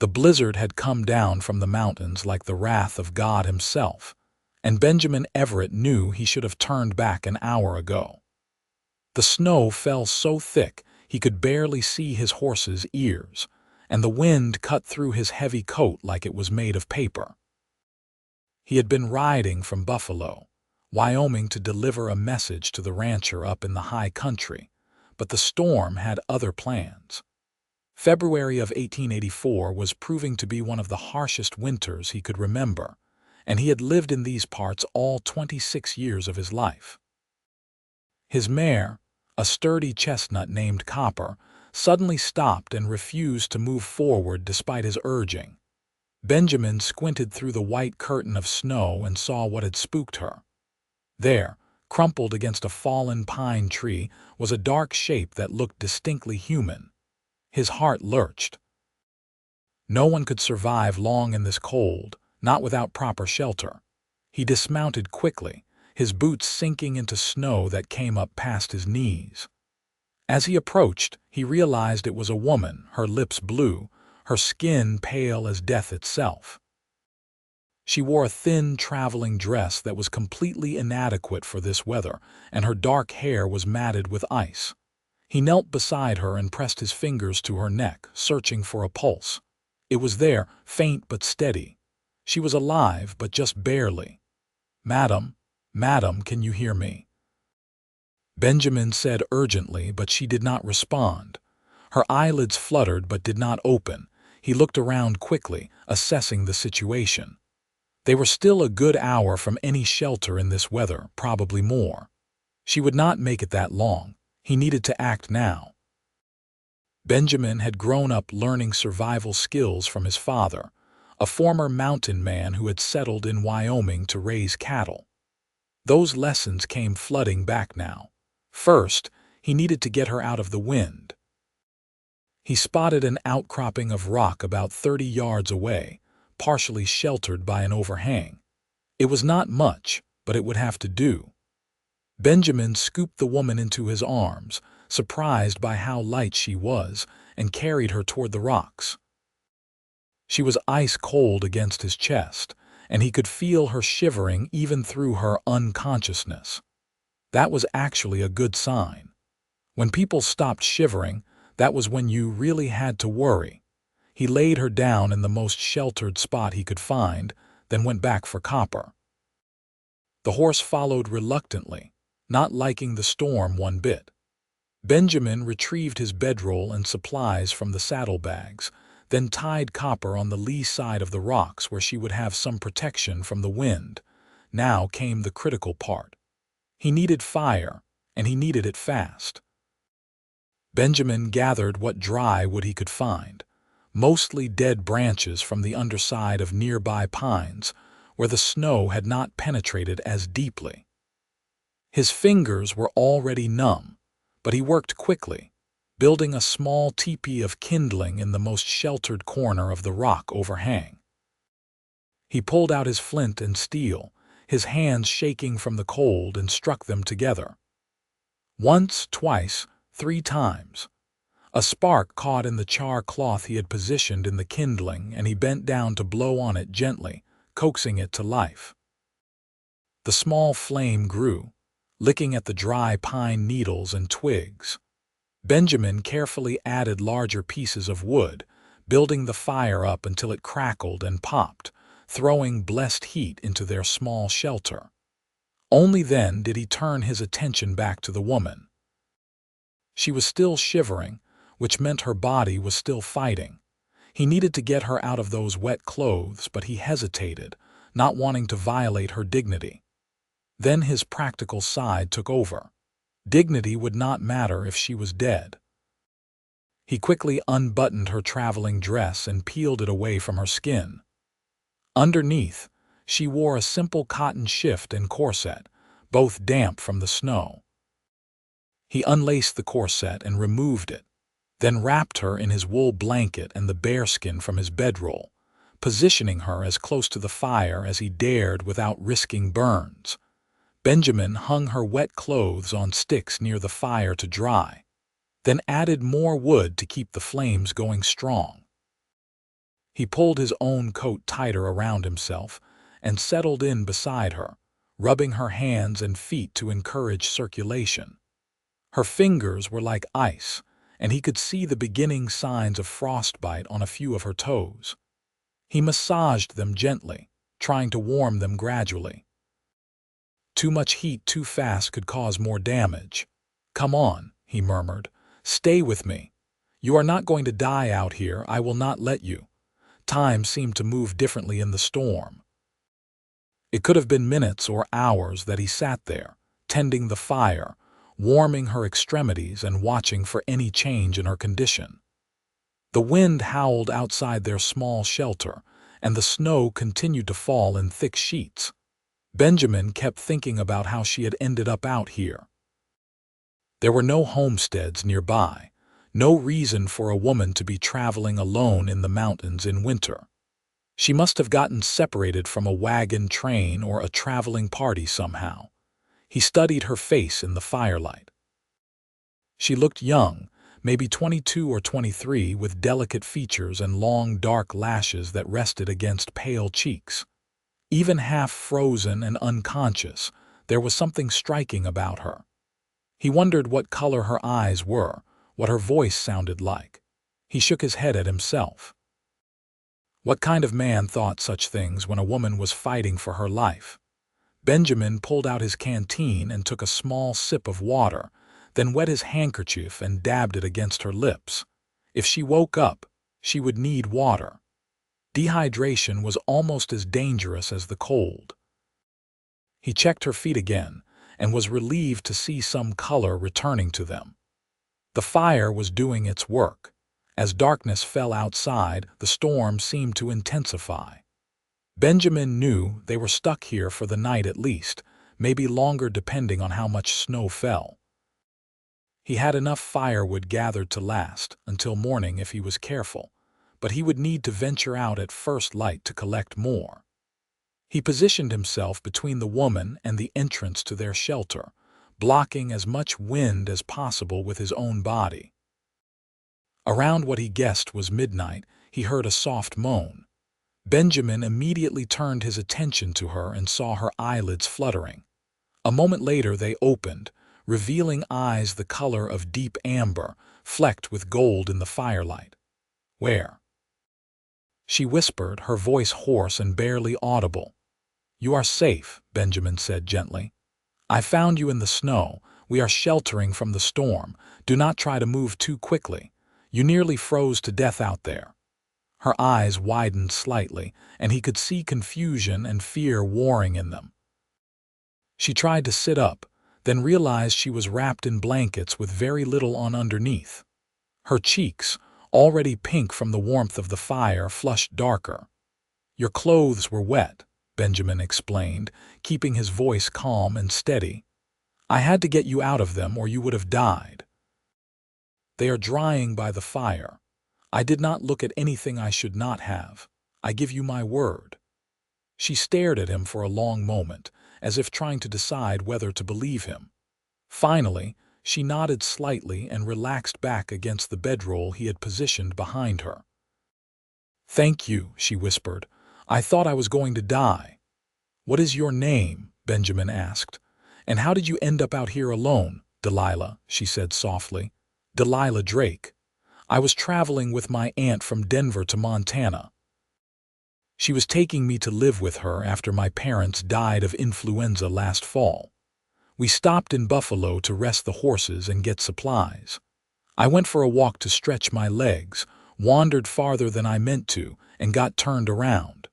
The blizzard had come down from the mountains like the wrath of God himself, and Benjamin Everett knew he should have turned back an hour ago. The snow fell so thick he could barely see his horse's ears, and the wind cut through his heavy coat like it was made of paper. He had been riding from Buffalo, Wyoming, to deliver a message to the rancher up in the high country, but the storm had other plans. February of 1884 was proving to be one of the harshest winters he could remember, and he had lived in these parts all 26 years of his life. His mare, a sturdy chestnut named Copper, suddenly stopped and refused to move forward despite his urging. Benjamin squinted through the white curtain of snow and saw what had spooked her. There, crumpled against a fallen pine tree, was a dark shape that looked distinctly human. His heart lurched. No one could survive long in this cold, not without proper shelter. He dismounted quickly, his boots sinking into snow that came up past his knees. As he approached, he realized it was a woman, her lips blue, her skin pale as death itself. She wore a thin traveling dress that was completely inadequate for this weather, and her dark hair was matted with ice. He knelt beside her and pressed his fingers to her neck, searching for a pulse. It was there, faint but steady. She was alive, but just barely. "Madam, madam, can you hear me?" Benjamin said urgently, but she did not respond. Her eyelids fluttered but did not open. He looked around quickly, assessing the situation. They were still a good hour from any shelter in this weather, probably more. She would not make it that long. He needed to act now. Benjamin had grown up learning survival skills from his father, a former mountain man who had settled in Wyoming to raise cattle. Those lessons came flooding back now. First, he needed to get her out of the wind. He spotted an outcropping of rock about 30 yards away, partially sheltered by an overhang. It was not much, but it would have to do. Benjamin scooped the woman into his arms, surprised by how light she was, and carried her toward the rocks. She was ice cold against his chest, and he could feel her shivering even through her unconsciousness. That was actually a good sign. When people stopped shivering, that was when you really had to worry. He laid her down in the most sheltered spot he could find, then went back for Copper. The horse followed reluctantly, not liking the storm one bit. Benjamin retrieved his bedroll and supplies from the saddlebags, then tied Copper on the lee side of the rocks where she would have some protection from the wind. Now came the critical part. He needed fire, and he needed it fast. Benjamin gathered what dry wood he could find, mostly dead branches from the underside of nearby pines, where the snow had not penetrated as deeply. His fingers were already numb, but he worked quickly, building a small teepee of kindling in the most sheltered corner of the rock overhang. He pulled out his flint and steel, his hands shaking from the cold, and struck them together. Once, twice, 3 times. A spark caught in the char cloth he had positioned in the kindling, and he bent down to blow on it gently, coaxing it to life. The small flame grew, licking at the dry pine needles and twigs. Benjamin carefully added larger pieces of wood, building the fire up until it crackled and popped, throwing blessed heat into their small shelter. Only then did he turn his attention back to the woman. She was still shivering, which meant her body was still fighting. He needed to get her out of those wet clothes, but he hesitated, not wanting to violate her dignity. Then his practical side took over. Dignity would not matter if she was dead. He quickly unbuttoned her traveling dress and peeled it away from her skin. Underneath, she wore a simple cotton shift and corset, both damp from the snow. He unlaced the corset and removed it, then wrapped her in his wool blanket and the bearskin from his bedroll, positioning her as close to the fire as he dared without risking burns. Benjamin hung her wet clothes on sticks near the fire to dry, then added more wood to keep the flames going strong. He pulled his own coat tighter around himself and settled in beside her, rubbing her hands and feet to encourage circulation. Her fingers were like ice, and he could see the beginning signs of frostbite on a few of her toes. He massaged them gently, trying to warm them gradually. Too much heat too fast could cause more damage. "Come on," he murmured. "Stay with me. You are not going to die out here. I will not let you." Time seemed to move differently in the storm. It could have been minutes or hours that he sat there, tending the fire, warming her extremities and watching for any change in her condition. The wind howled outside their small shelter, and the snow continued to fall in thick sheets. Benjamin kept thinking about how she had ended up out here. There were no homesteads nearby, no reason for a woman to be traveling alone in the mountains in winter. She must have gotten separated from a wagon train or a traveling party somehow. He studied her face in the firelight. She looked young, maybe 22 or 23, with delicate features and long dark lashes that rested against pale cheeks. Even half frozen and unconscious, there was something striking about her. He wondered what color her eyes were, what her voice sounded like. He shook his head at himself. What kind of man thought such things when a woman was fighting for her life? Benjamin pulled out his canteen and took a small sip of water, then wet his handkerchief and dabbed it against her lips. If she woke up, she would need water. Dehydration was almost as dangerous as the cold. He checked her feet again and was relieved to see some color returning to them. The fire was doing its work. As darkness fell outside, the storm seemed to intensify. Benjamin knew they were stuck here for the night at least, maybe longer depending on how much snow fell. He had enough firewood gathered to last until morning if he was careful, but he would need to venture out at first light to collect more. He positioned himself between the woman and the entrance to their shelter, blocking as much wind as possible with his own body. Around what he guessed was midnight, he heard a soft moan. Benjamin immediately turned his attention to her and saw her eyelids fluttering. A moment later they opened, revealing eyes the color of deep amber, flecked with gold in the firelight. "Where?" she whispered, her voice hoarse and barely audible. "You are safe," Benjamin said gently. "I found you in the snow. We are sheltering from the storm. Do not try to move too quickly. You nearly froze to death out there." Her eyes widened slightly, and he could see confusion and fear warring in them. She tried to sit up, then realized she was wrapped in blankets with very little on underneath. Her cheeks, already pink from the warmth of the fire, flushed darker. "Your clothes were wet," Benjamin explained, keeping his voice calm and steady. "I had to get you out of them or you would have died. They are drying by the fire. I did not look at anything I should not have. I give you my word." She stared at him for a long moment, as if trying to decide whether to believe him. Finally, she nodded slightly and relaxed back against the bedroll he had positioned behind her. "Thank you," she whispered. "I thought I was going to die." "What is your name?" Benjamin asked. "And how did you end up out here alone?" "Delilah," she said softly. "Delilah Drake. I was traveling with my aunt from Denver to Montana. She was taking me to live with her after my parents died of influenza last fall. We stopped in Buffalo to rest the horses and get supplies. I went for a walk to stretch my legs, wandered farther than I meant to, and got turned around.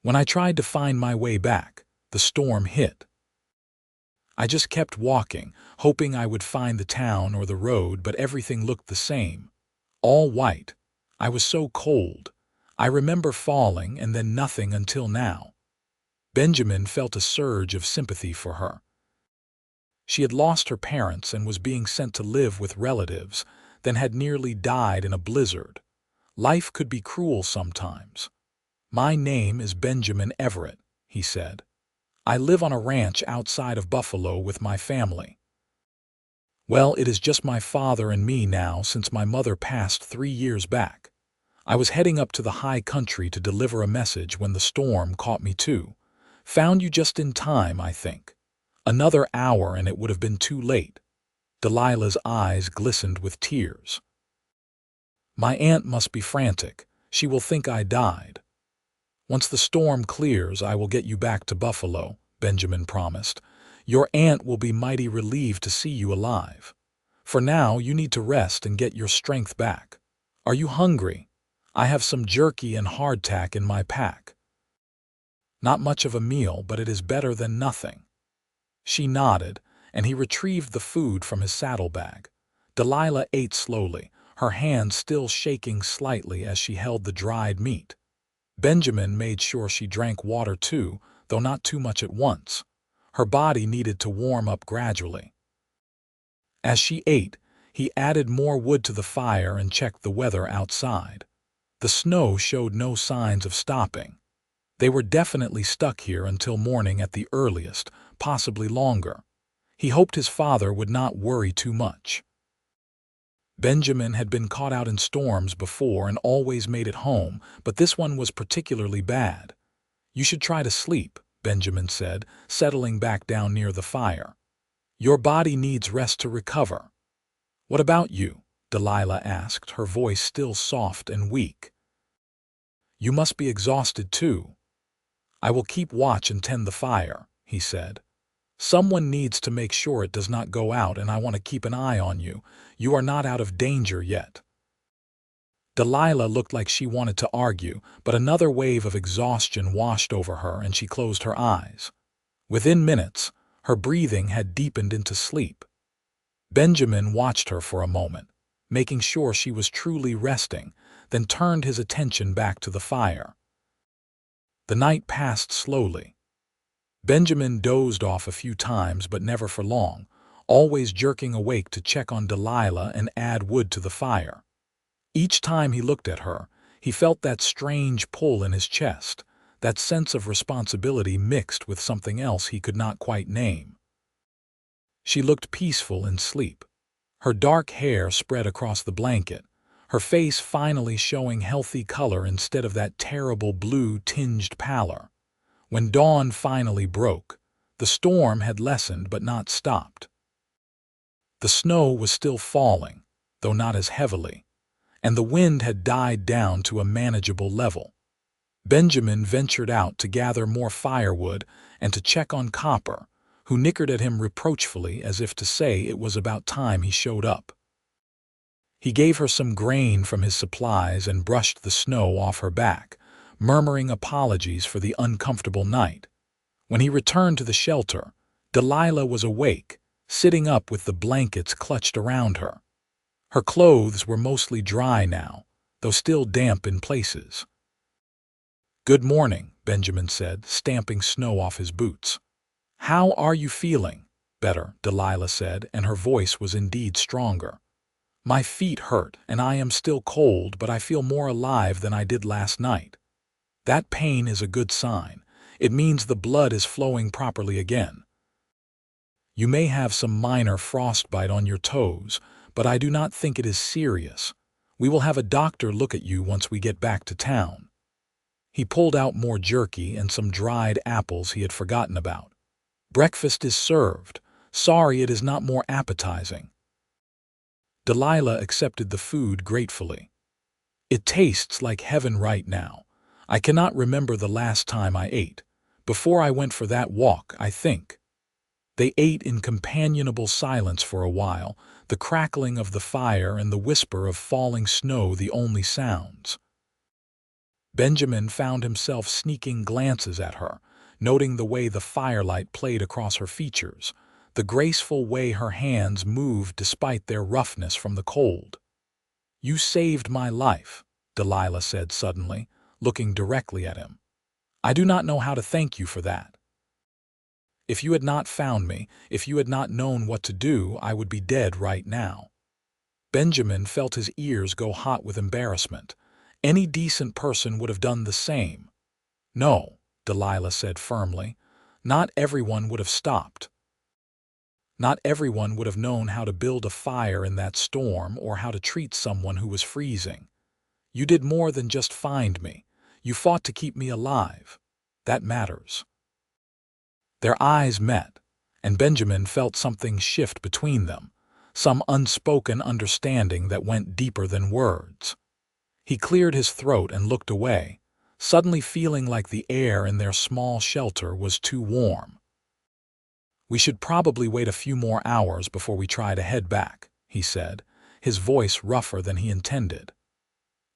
When I tried to find my way back, the storm hit. I just kept walking, hoping I would find the town or the road, but everything looked the same. All white. I was so cold. I remember falling and then nothing until now." Benjamin felt a surge of sympathy for her. She had lost her parents and was being sent to live with relatives, then had nearly died in a blizzard. Life could be cruel sometimes. "My name is Benjamin Everett," he said. "I live on a ranch outside of Buffalo with my family. Well, it is just my father and me now since my mother passed 3 years back. I was heading up to the high country to deliver a message when the storm caught me too. Found you just in time, I think. Another hour and it would have been too late." Delilah's eyes glistened with tears. "My aunt must be frantic. She will think I died." "Once the storm clears, I will get you back to Buffalo," Benjamin promised. "Your aunt will be mighty relieved to see you alive. For now, you need to rest and get your strength back. Are you hungry? I have some jerky and hardtack in my pack." "Not much of a meal, but it is better than nothing." She nodded, and he retrieved the food from his saddlebag. Delilah ate slowly, her hand still shaking slightly as she held the dried meat. Benjamin made sure she drank water too, though not too much at once. Her body needed to warm up gradually. As she ate, he added more wood to the fire and checked the weather outside. The snow showed no signs of stopping. They were definitely stuck here until morning at the earliest, possibly longer. He hoped his father would not worry too much. Benjamin had been caught out in storms before and always made it home, but this one was particularly bad. "You should try to sleep," Benjamin said, settling back down near the fire. "Your body needs rest to recover." "What about you?" Delilah asked, her voice still soft and weak. "You must be exhausted too." "I will keep watch and tend the fire," he said. "Someone needs to make sure it does not go out, and I want to keep an eye on you. You are not out of danger yet." Delilah looked like she wanted to argue, but another wave of exhaustion washed over her and she closed her eyes. Within minutes, her breathing had deepened into sleep. Benjamin watched her for a moment, making sure she was truly resting, then turned his attention back to the fire. The night passed slowly. Benjamin dozed off a few times, but never for long, always jerking awake to check on Delilah and add wood to the fire. Each time he looked at her, he felt that strange pull in his chest, that sense of responsibility mixed with something else he could not quite name. She looked peaceful in sleep. Her dark hair spread across the blanket, her face finally showing healthy color instead of that terrible blue-tinged pallor. When dawn finally broke, the storm had lessened but not stopped. The snow was still falling, though not as heavily, and the wind had died down to a manageable level. Benjamin ventured out to gather more firewood and to check on Copper, who nickered at him reproachfully as if to say it was about time he showed up. He gave her some grain from his supplies and brushed the snow off her back, murmuring apologies for the uncomfortable night. When he returned to the shelter, Delilah was awake, sitting up with the blankets clutched around her. Her clothes were mostly dry now, though still damp in places. "Good morning," Benjamin said, stamping snow off his boots. "How are you feeling?" "Better," Delilah said, and her voice was indeed stronger. "My feet hurt, and I am still cold, but I feel more alive than I did last night. That pain is a good sign. It means the blood is flowing properly again. You may have some minor frostbite on your toes, but I do not think it is serious. We will have a doctor look at you once we get back to town." He pulled out more jerky and some dried apples he had forgotten about. "Breakfast is served. Sorry it is not more appetizing." Delilah accepted the food gratefully. "It tastes like heaven right now. I cannot remember the last time I ate. Before I went for that walk, I think." They ate in companionable silence for a while, the crackling of the fire and the whisper of falling snow the only sounds. Benjamin found himself sneaking glances at her, noting the way the firelight played across her features, the graceful way her hands moved despite their roughness from the cold. "You saved my life," Delilah said suddenly, looking directly at him. "I do not know how to thank you for that. If you had not found me, if you had not known what to do, I would be dead right now." Benjamin felt his ears go hot with embarrassment. Any decent person would have done the same. "No," Delilah said firmly. "Not everyone would have stopped. Not everyone would have known how to build a fire in that storm or how to treat someone who was freezing. You did more than just find me. You fought to keep me alive. That matters." Their eyes met, and Benjamin felt something shift between them, some unspoken understanding that went deeper than words. He cleared his throat and looked away, suddenly feeling like the air in their small shelter was too warm. "We should probably wait a few more hours before we try to head back," he said, his voice rougher than he intended.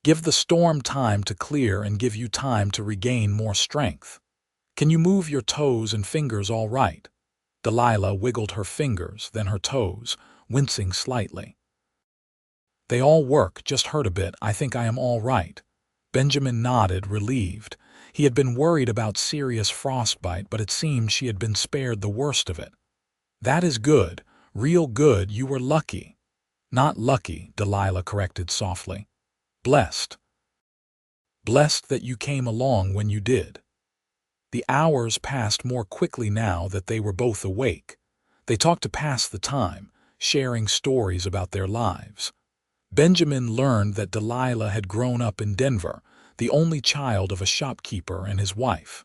"Give the storm time to clear and give you time to regain more strength. Can you move your toes and fingers all right?" Delilah wiggled her fingers, then her toes, wincing slightly. "They all work, just hurt a bit. I think I am all right." Benjamin nodded, relieved. He had been worried about serious frostbite, but it seemed she had been spared the worst of it. "That is good, real good. You were lucky." "Not lucky," Delilah corrected softly. "Blessed. Blessed that you came along when you did." The hours passed more quickly now that they were both awake. They talked to pass the time, sharing stories about their lives. Benjamin learned that Delilah had grown up in Denver, the only child of a shopkeeper and his wife.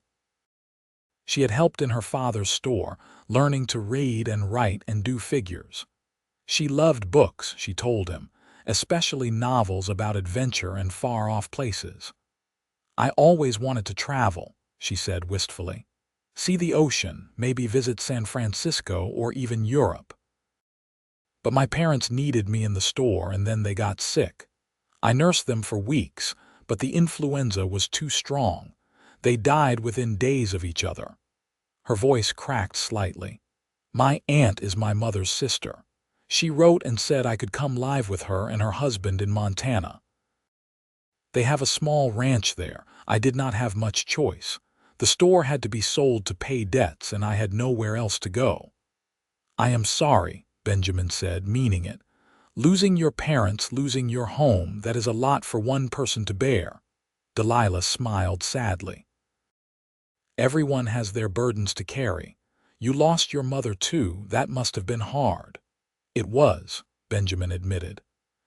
She had helped in her father's store, learning to read and write and do figures. She loved books, she told him, especially novels about adventure and far-off places. "I always wanted to travel," she said wistfully. "See the ocean, maybe visit San Francisco or even Europe. But my parents needed me in the store and then they got sick. I nursed them for weeks, but the influenza was too strong. They died within days of each other." Her voice cracked slightly. "My aunt is my mother's sister. She wrote and said I could come live with her and her husband in Montana. They have a small ranch there. I did not have much choice. The store had to be sold to pay debts and I had nowhere else to go." "I am sorry," Benjamin said, meaning it. "Losing your parents, losing your home, that is a lot for one person to bear." Delilah smiled sadly. "Everyone has their burdens to carry. You lost your mother too. That must have been hard." "It was," Benjamin admitted.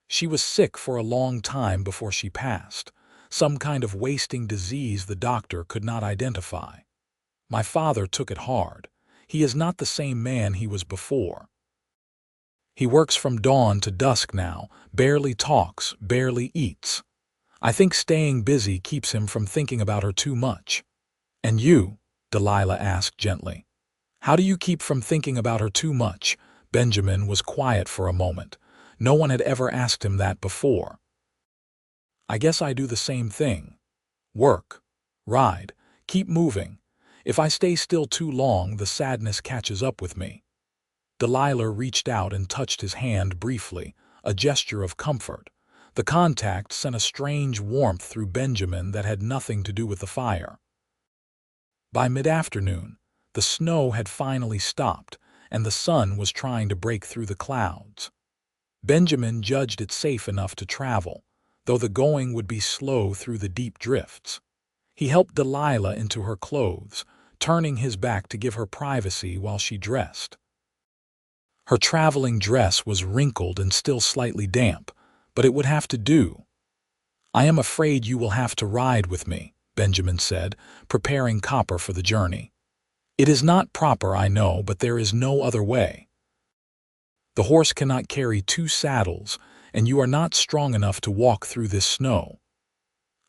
"She was sick for a long time before she passed. Some kind of wasting disease the doctor could not identify. My father took it hard. He is not the same man he was before. He works from dawn to dusk now, barely talks, barely eats. I think staying busy keeps him from thinking about her too much." "And you?" Delilah asked gently. "How do you keep from thinking about her too much?" Benjamin was quiet for a moment. No one had ever asked him that before. "I guess I do the same thing. Work. Ride. Keep moving. If I stay still too long, the sadness catches up with me." Delilah reached out and touched his hand briefly, a gesture of comfort. The contact sent a strange warmth through Benjamin that had nothing to do with the fire. By mid-afternoon, the snow had finally stopped, and the sun was trying to break through the clouds. Benjamin judged it safe enough to travel, though the going would be slow through the deep drifts. He helped Delilah into her clothes, turning his back to give her privacy while she dressed. Her traveling dress was wrinkled and still slightly damp, but it would have to do. "I am afraid you will have to ride with me," Benjamin said, preparing Copper for the journey. "It is not proper, I know, but there is no other way. The horse cannot carry 2 saddles, and you are not strong enough to walk through this snow."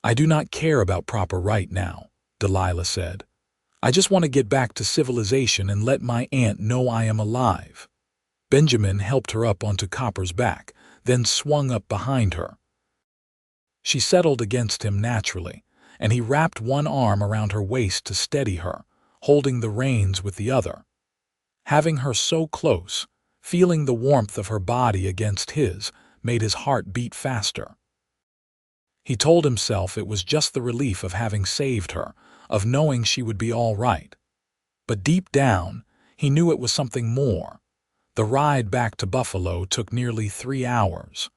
"I do not care about proper right now," Delilah said. "I just want to get back to civilization and let my aunt know I am alive." Benjamin helped her up onto Copper's back, then swung up behind her. She settled against him naturally, and he wrapped one arm around her waist to steady her, holding the reins with the other. Having her so close, feeling the warmth of her body against his, made his heart beat faster. He told himself it was just the relief of having saved her, of knowing she would be all right. But deep down, he knew it was something more. The ride back to Buffalo took nearly 3 hours.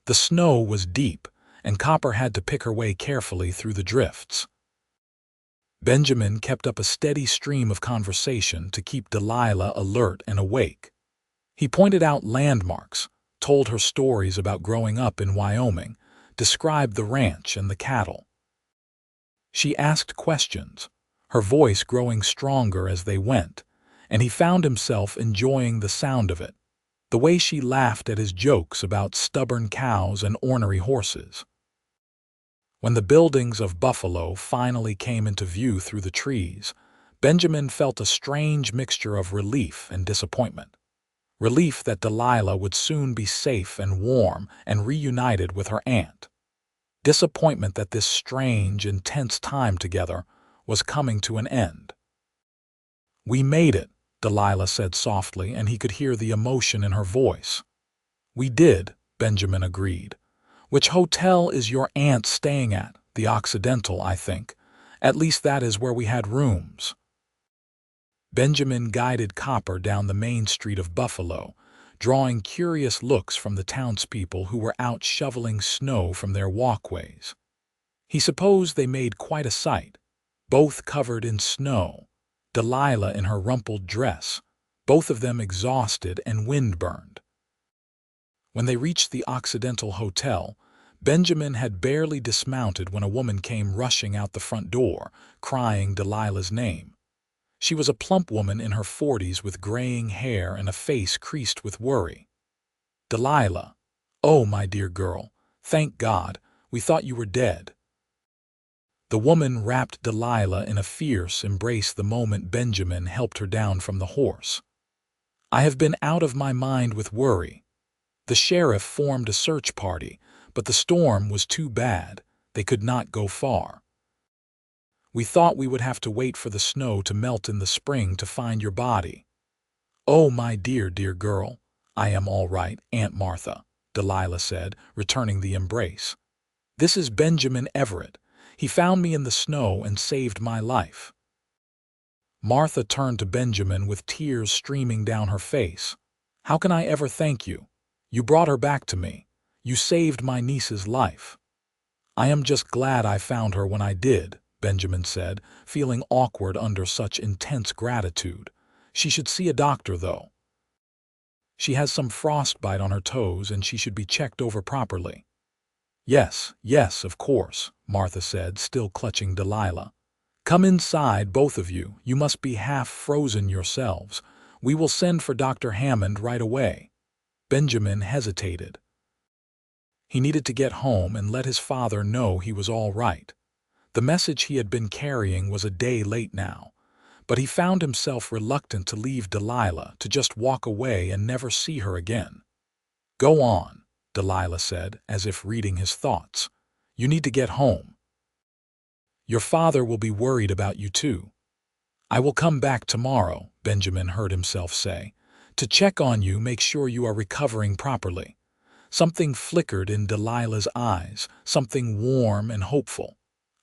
The snow was deep, and Copper had to pick her way carefully through the drifts. Benjamin kept up a steady stream of conversation to keep Delilah alert and awake. He pointed out landmarks, told her stories about growing up in Wyoming, described the ranch and the cattle. She asked questions, her voice growing stronger as they went, and he found himself enjoying the sound of it, the way she laughed at his jokes about stubborn cows and ornery horses. When the buildings of Buffalo finally came into view through the trees, Benjamin felt a strange mixture of relief and disappointment. Relief that Delilah would soon be safe and warm and reunited with her aunt. Disappointment that this strange, intense time together was coming to an end. "We made it," Delilah said softly, and he could hear the emotion in her voice. "We did," Benjamin agreed. "Which hotel is your aunt staying at? The Occidental, I think. At least that is where we had rooms." Benjamin guided Copper down the main street of Buffalo, drawing curious looks from the townspeople who were out shoveling snow from their walkways. He supposed they made quite a sight, both covered in snow, Delilah in her rumpled dress, both of them exhausted and wind-burned. When they reached the Occidental Hotel, Benjamin had barely dismounted when a woman came rushing out the front door, crying Delilah's name. She was a plump woman in her 40s with graying hair and a face creased with worry. "Delilah, oh, my dear girl, thank God, we thought you were dead." The woman wrapped Delilah in a fierce embrace the moment Benjamin helped her down from the horse. "I have been out of my mind with worry. The sheriff formed a search party, but the storm was too bad. They could not go far. We thought we would have to wait for the snow to melt in the spring to find your body." "Oh, my dear, dear girl, I am all right, Aunt Martha," Delilah said, returning the embrace. "This is Benjamin Everett. He found me in the snow and saved my life." Martha turned to Benjamin with tears streaming down her face. "How can I ever thank you? You brought her back to me. You saved my niece's life." "I am just glad I found her when I did," Benjamin said, feeling awkward under such intense gratitude. "She should see a doctor, though. She has some frostbite on her toes and she should be checked over properly." "Yes, yes, of course," Martha said, still clutching Delilah. "Come inside, both of you. You must be half frozen yourselves. We will send for Dr. Hammond right away." Benjamin hesitated. He needed to get home and let his father know he was all right. The message he had been carrying was a day late now, but he found himself reluctant to leave Delilah, to just walk away and never see her again. "Go on," Delilah said, as if reading his thoughts. "You need to get home. Your father will be worried about you too." "I will come back tomorrow," Benjamin heard himself say, "to check on you, make sure you are recovering properly." Something flickered in Delilah's eyes, something warm and hopeful.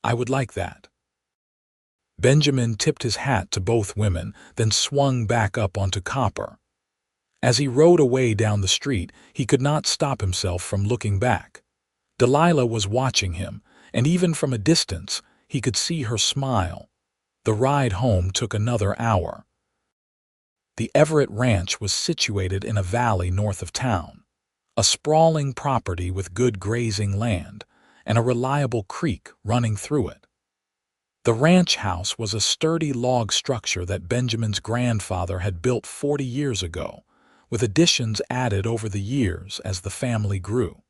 "I would like that." Benjamin tipped his hat to both women, then swung back up onto Copper. As he rode away down the street, he could not stop himself from looking back. Delilah was watching him, and even from a distance, he could see her smile. The ride home took another hour. The Everett Ranch was situated in a valley north of town, a sprawling property with good grazing land, and a reliable creek running through it. The ranch house was a sturdy log structure that Benjamin's grandfather had built 40 years ago, with additions added over the years as the family grew.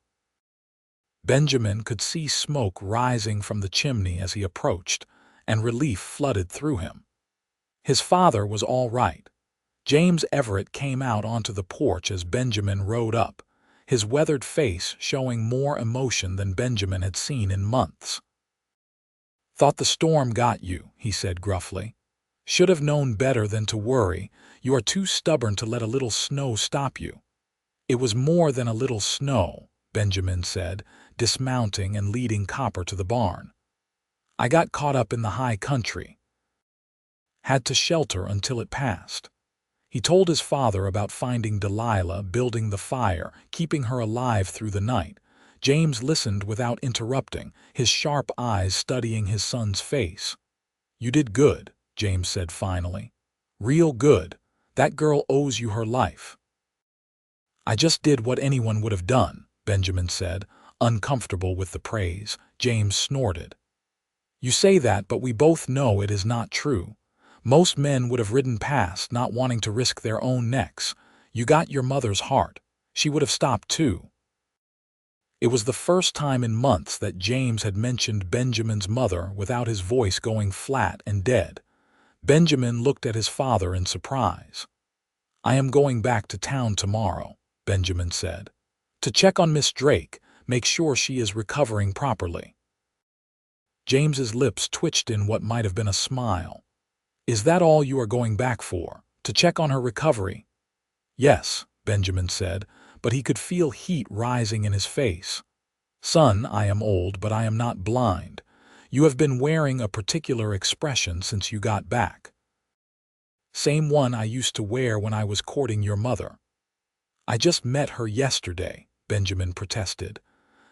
Benjamin could see smoke rising from the chimney as he approached, and relief flooded through him. His father was all right. James Everett came out onto the porch as Benjamin rode up, his weathered face showing more emotion than Benjamin had seen in months. "Thought the storm got you," he said gruffly. "Should have known better than to worry. You are too stubborn to let a little snow stop you." "It was more than a little snow," Benjamin said, dismounting and leading Copper to the barn. "I got caught up in the high country. Had to shelter until it passed." He told his father about finding Delilah, building the fire, keeping her alive through the night. James listened without interrupting, his sharp eyes studying his son's face. "You did good," James said finally. "Real good. That girl owes you her life." "I just did what anyone would have done," Benjamin said, Uncomfortable with the praise, James snorted. You say that, but we both know it is not true. Most men would have ridden past, not wanting to risk their own necks. You got your mother's heart. She would have stopped too. It was the first time in months that James had mentioned Benjamin's mother without his voice going flat and dead. Benjamin looked at his father in surprise. I am going back to town tomorrow, Benjamin said, to check on Miss Drake, make sure she is recovering properly. James's lips twitched in what might have been a smile. Is that all you are going back for, to check on her recovery? Yes, Benjamin said, but he could feel heat rising in his face. Son, I am old, but I am not blind. You have been wearing a particular expression since you got back. Same one I used to wear when I was courting your mother. I just met her yesterday, Benjamin protested.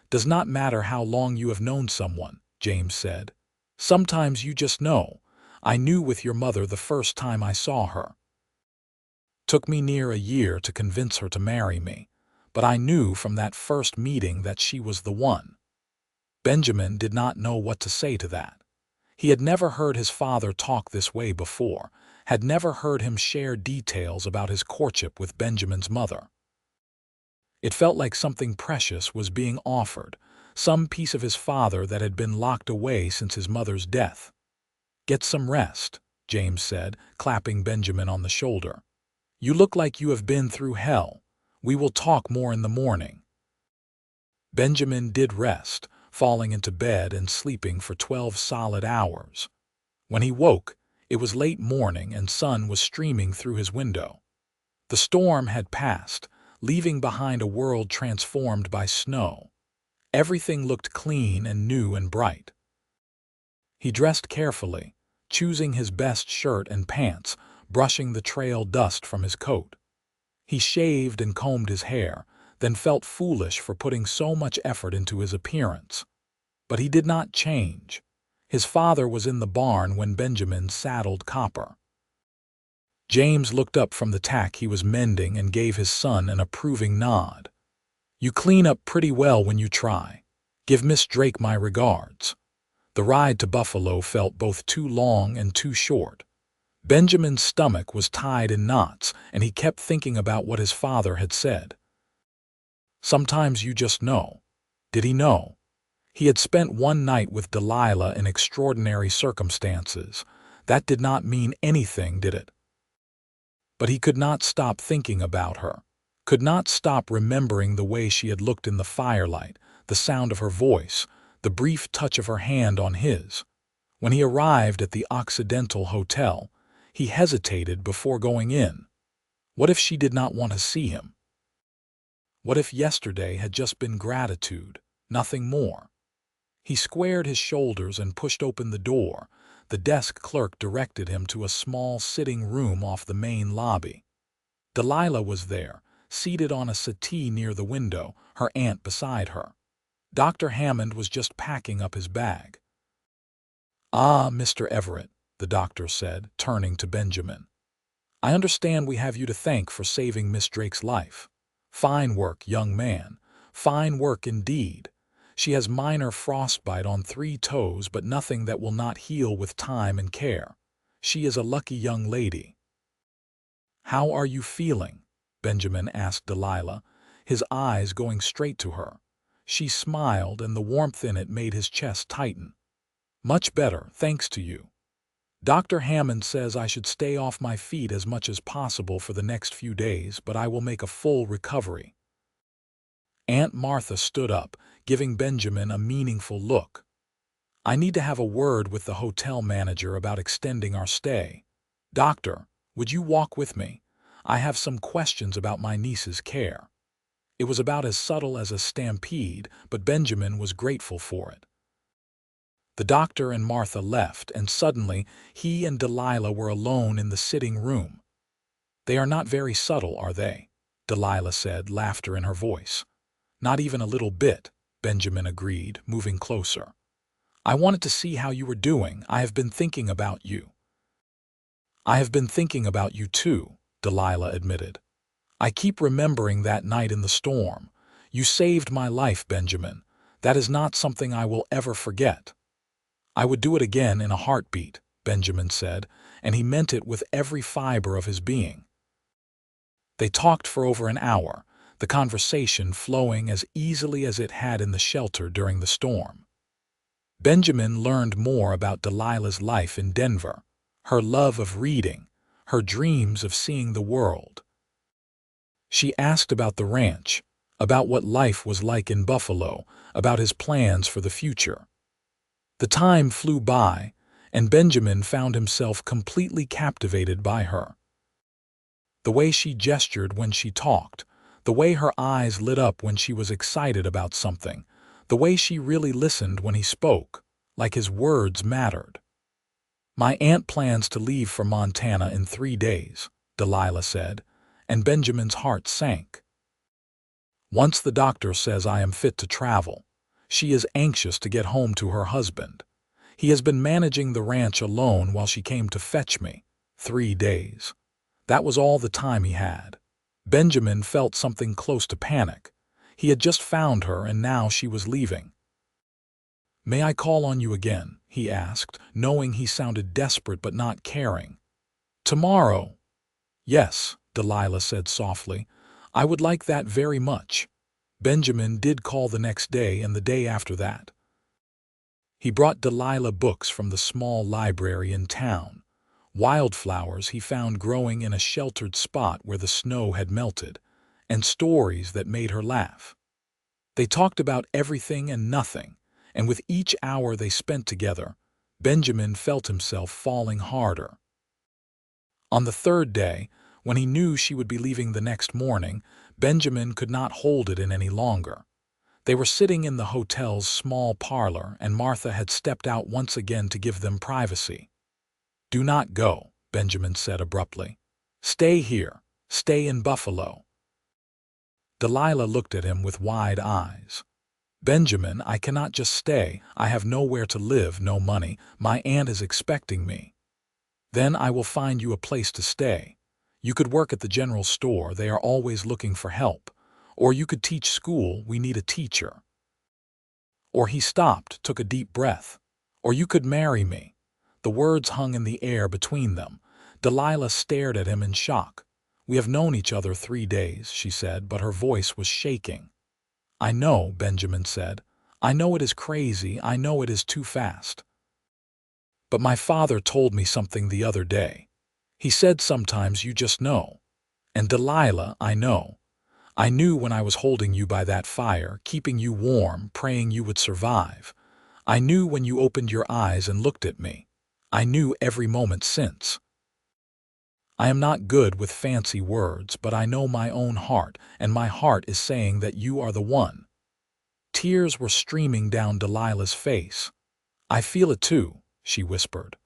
Does not matter how long you have known someone, James said. Sometimes you just know. I knew with your mother the first time I saw her. Took me near a year to convince her to marry me, but I knew from that first meeting that she was the one. Benjamin did not know what to say to that. He had never heard his father talk this way before, had never heard him share details about his courtship with Benjamin's mother. It felt like something precious was being offered, some piece of his father that had been locked away since his mother's death. Get some rest, James said, clapping Benjamin on the shoulder. You look like you have been through hell. We will talk more in the morning. Benjamin did rest, falling into bed and sleeping for 12 solid hours. When he woke, it was late morning and sun was streaming through his window. The storm had passed, leaving behind a world transformed by snow. Everything looked clean and new and bright. He dressed carefully, choosing his best shirt and pants, brushing the trail dust from his coat. He shaved and combed his hair, then felt foolish for putting so much effort into his appearance. But he did not change. His father was in the barn when Benjamin saddled Copper. James looked up from the tack he was mending and gave his son an approving nod. You clean up pretty well when you try. Give Miss Drake my regards. The ride to Buffalo felt both too long and too short. Benjamin's stomach was tied in knots, and he kept thinking about what his father had said. Sometimes you just know. Did he know? He had spent one night with Delilah in extraordinary circumstances. That did not mean anything, did it? But he could not stop thinking about her, could not stop remembering the way she had looked in the firelight, the sound of her voice, the brief touch of her hand on his. When he arrived at the Occidental Hotel, he hesitated before going in. What if she did not want to see him? What if yesterday had just been gratitude, nothing more? He squared his shoulders and pushed open the door. The desk clerk directed him to a small sitting room off the main lobby. Delilah was there, seated on a settee near the window, her aunt beside her. Dr. Hammond was just packing up his bag. Ah, Mr. Everett, the doctor said, turning to Benjamin. I understand we have you to thank for saving Miss Drake's life. Fine work, young man. Fine work indeed. She has minor frostbite on 3 toes, but nothing that will not heal with time and care. She is a lucky young lady. How are you feeling? Benjamin asked Delilah, his eyes going straight to her. She smiled, and the warmth in it made his chest tighten. Much better, thanks to you. Dr. Hammond says I should stay off my feet as much as possible for the next few days, but I will make a full recovery. Aunt Martha stood up, giving Benjamin a meaningful look. I need to have a word with the hotel manager about extending our stay. Doctor, would you walk with me? I have some questions about my niece's care. It was about as subtle as a stampede, but Benjamin was grateful for it. The doctor and Martha left, and suddenly he and Delilah were alone in the sitting room. They are not very subtle, are they? Delilah said, laughter in her voice. Not even a little bit, Benjamin agreed, moving closer. I wanted to see how you were doing. I have been thinking about you. I have been thinking about you too, Delilah admitted. I keep remembering that night in the storm. You saved my life, Benjamin. That is not something I will ever forget. I would do it again in a heartbeat, Benjamin said, and he meant it with every fiber of his being. They talked for over an hour, the conversation flowing as easily as it had in the shelter during the storm. Benjamin learned more about Delilah's life in Denver, her love of reading, her dreams of seeing the world. She asked about the ranch, about what life was like in Buffalo, about his plans for the future. The time flew by, and Benjamin found himself completely captivated by her. The way she gestured when she talked, the way her eyes lit up when she was excited about something, the way she really listened when he spoke, like his words mattered. "My aunt plans to leave for Montana in 3 days," Delilah said, and Benjamin's heart sank. "Once the doctor says I am fit to travel, she is anxious to get home to her husband. He has been managing the ranch alone while she came to fetch me. 3 days. That was all the time he had." Benjamin felt something close to panic. He had just found her and now she was leaving. "May I call on you again?" he asked, knowing he sounded desperate but not caring. "Tomorrow." "Yes," Delilah said softly. "I would like that very much." Benjamin did call the next day and the day after that. He brought Delilah books from the small library in town. Wildflowers he found growing in a sheltered spot where the snow had melted, and stories that made her laugh. They talked about everything and nothing, and with each hour they spent together, Benjamin felt himself falling harder. On the 3rd day, when he knew she would be leaving the next morning, Benjamin could not hold it in any longer. They were sitting in the hotel's small parlor, and Martha had stepped out once again to give them privacy. "Do not go," Benjamin said abruptly. "Stay here. Stay in Buffalo." Delilah looked at him with wide eyes. "Benjamin, I cannot just stay. I have nowhere to live, no money. My aunt is expecting me." "Then I will find you a place to stay. You could work at the general store. They are always looking for help. Or you could teach school. We need a teacher." Or he stopped, took a deep breath. "Or you could marry me." The words hung in the air between them. Delilah stared at him in shock. "We have known each other 3 days," she said, but her voice was shaking. "I know," Benjamin said. "I know it is crazy. I know it is too fast. But my father told me something the other day. He said sometimes you just know. And Delilah, I know. I knew when I was holding you by that fire, keeping you warm, praying you would survive. I knew when you opened your eyes and looked at me. I knew every moment since. I am not good with fancy words, but I know my own heart, and my heart is saying that you are the one." Tears were streaming down Delilah's face. "I feel it too," she whispered.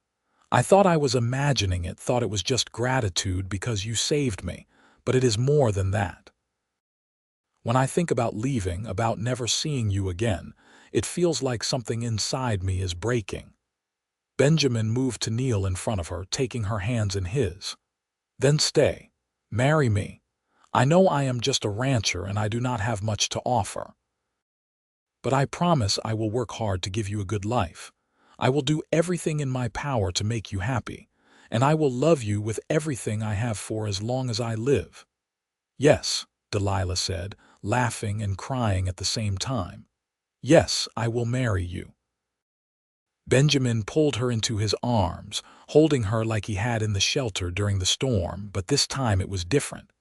"I thought I was imagining it, thought it was just gratitude because you saved me, but it is more than that. When I think about leaving, about never seeing you again, it feels like something inside me is breaking." Benjamin moved to kneel in front of her, taking her hands in his. "Then stay. Marry me. I know I am just a rancher and I do not have much to offer. But I promise I will work hard to give you a good life. I will do everything in my power to make you happy, and I will love you with everything I have for as long as I live." "Yes," Delilah said, laughing and crying at the same time. "Yes, I will marry you." Benjamin pulled her into his arms, holding her like he had in the shelter during the storm, but this time it was different.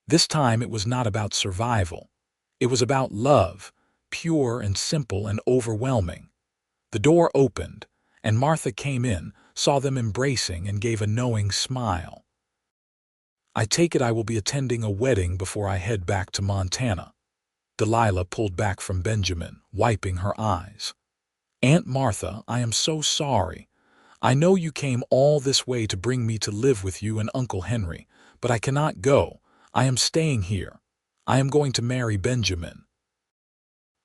This time it was not about survival. It was about love, pure and simple and overwhelming. The door opened, and Martha came in, saw them embracing, and gave a knowing smile. "I take it I will be attending a wedding before I head back to Montana." Delilah pulled back from Benjamin, wiping her eyes. "Aunt Martha, I am so sorry. I know you came all this way to bring me to live with you and Uncle Henry, but I cannot go. I am staying here. I am going to marry Benjamin."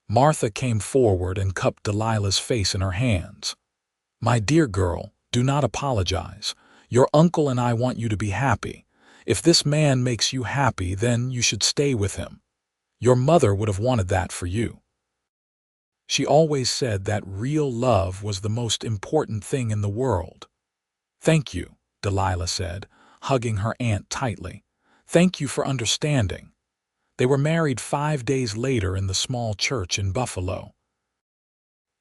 Martha came forward and cupped Delilah's face in her hands. "My dear girl, do not apologize. Your uncle and I want you to be happy. If this man makes you happy, then you should stay with him. Your mother would have wanted that for you." She always said that real love was the most important thing in the world. "Thank you," Delilah said, hugging her aunt tightly. "Thank you for understanding." They were married 5 days later in the small church in Buffalo.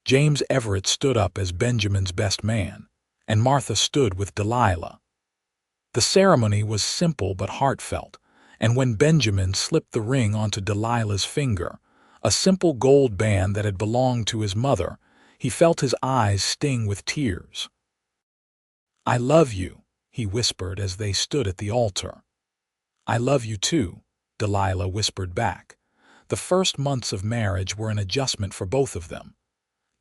James Everett stood up as Benjamin's best man, and Martha stood with Delilah. The ceremony was simple but heartfelt, and when Benjamin slipped the ring onto Delilah's finger, a simple gold band that had belonged to his mother, he felt his eyes sting with tears. "I love you," he whispered as they stood at the altar. "I love you too," Delilah whispered back. The first months of marriage were an adjustment for both of them.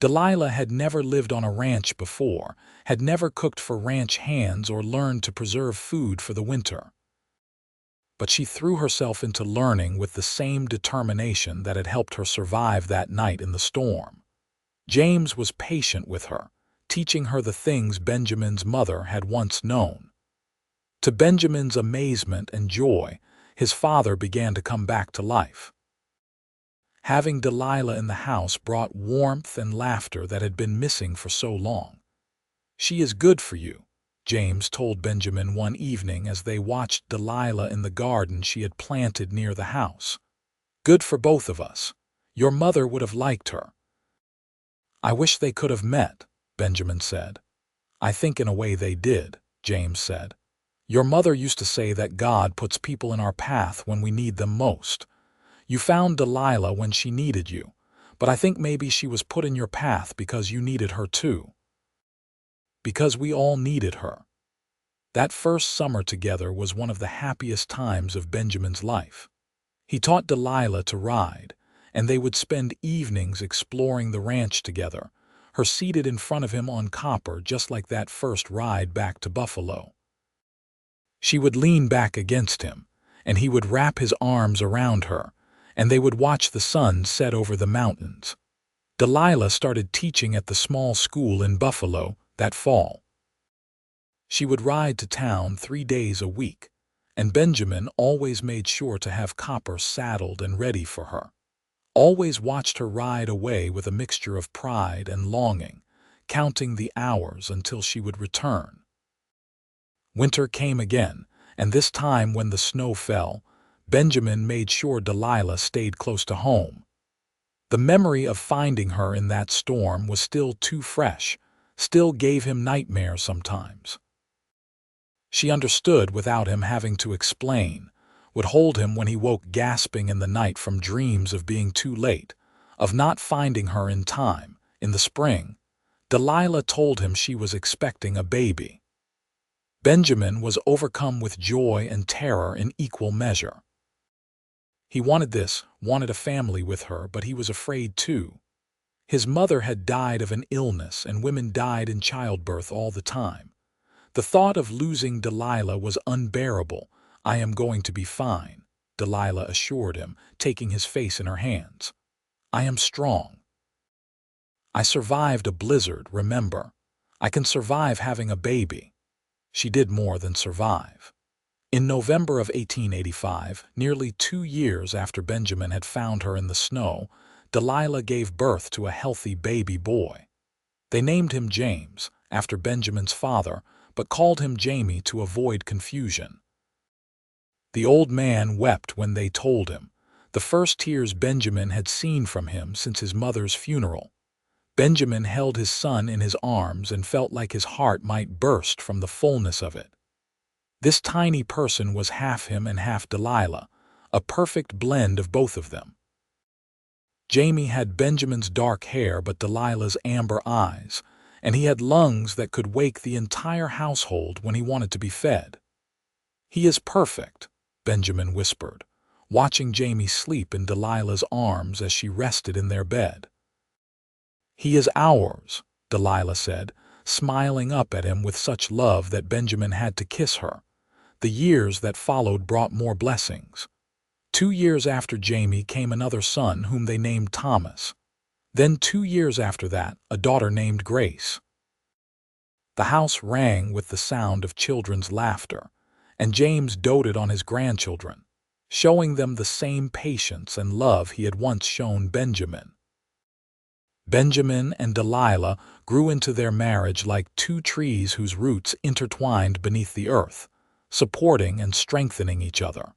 Delilah had never lived on a ranch before, had never cooked for ranch hands or learned to preserve food for the winter. But she threw herself into learning with the same determination that had helped her survive that night in the storm. James was patient with her, teaching her the things Benjamin's mother had once known. To Benjamin's amazement and joy, his father began to come back to life. Having Delilah in the house brought warmth and laughter that had been missing for so long. "She is good for you," James told Benjamin one evening as they watched Delilah in the garden she had planted near the house. "Good for both of us. Your mother would have liked her." "I wish they could have met," Benjamin said. "I think in a way they did," James said. "Your mother used to say that God puts people in our path when we need them most. You found Delilah when she needed you, but I think maybe she was put in your path because you needed her too. Because we all needed her." That first summer together was one of the happiest times of Benjamin's life. He taught Delilah to ride, and they would spend evenings exploring the ranch together, her seated in front of him on Copper just like that first ride back to Buffalo. She would lean back against him, and he would wrap his arms around her, and they would watch the sun set over the mountains. Delilah started teaching at the small school in Buffalo that fall. She would ride to town 3 days a week, and Benjamin always made sure to have Copper saddled and ready for her. Always watched her ride away with a mixture of pride and longing, counting the hours until she would return. Winter came again, and this time when the snow fell, Benjamin made sure Delilah stayed close to home. The memory of finding her in that storm was still too fresh, still gave him nightmares sometimes. She understood without him having to explain, would hold him when he woke gasping in the night from dreams of being too late, of not finding her in time. In the spring, Delilah told him she was expecting a baby. Benjamin was overcome with joy and terror in equal measure. He wanted a family with her, but he was afraid too. His mother had died of an illness, and women died in childbirth all the time. The thought of losing Delilah was unbearable. "I am going to be fine," Delilah assured him, taking his face in her hands. "I am strong. I survived a blizzard, remember. I can survive having a baby." She did more than survive. In November of 1885, nearly 2 years after Benjamin had found her in the snow, Delilah gave birth to a healthy baby boy. They named him James, after Benjamin's father, but called him Jamie to avoid confusion. The old man wept when they told him, the first tears Benjamin had seen from him since his mother's funeral. Benjamin held his son in his arms and felt like his heart might burst from the fullness of it. This tiny person was half him and half Delilah, a perfect blend of both of them. Jamie had Benjamin's dark hair but Delilah's amber eyes, and he had lungs that could wake the entire household when he wanted to be fed. "He is perfect," Benjamin whispered, watching Jamie sleep in Delilah's arms as she rested in their bed. "He is ours," Delilah said, smiling up at him with such love that Benjamin had to kiss her. The years that followed brought more blessings. 2 years after Jamie came another son whom they named Thomas. Then 2 years after that, a daughter named Grace. The house rang with the sound of children's laughter, and James doted on his grandchildren, showing them the same patience and love he had once shown Benjamin. Benjamin and Delilah grew into their marriage like two trees whose roots intertwined beneath the earth, supporting and strengthening each other.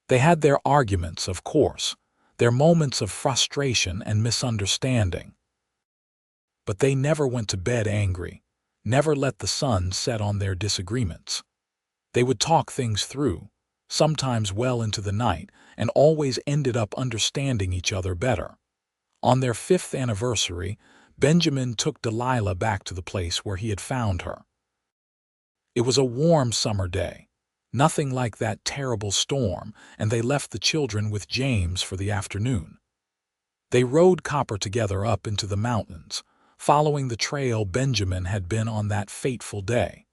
They had their arguments, of course, their moments of frustration and misunderstanding. But they never went to bed angry, never let the sun set on their disagreements. They would talk things through, sometimes well into the night, and always ended up understanding each other better. On their 5th anniversary, Benjamin took Delilah back to the place where he had found her. It was a warm summer day, nothing like that terrible storm, and they left the children with James for the afternoon. They rode Copper together up into the mountains, following the trail Benjamin had been on that fateful day.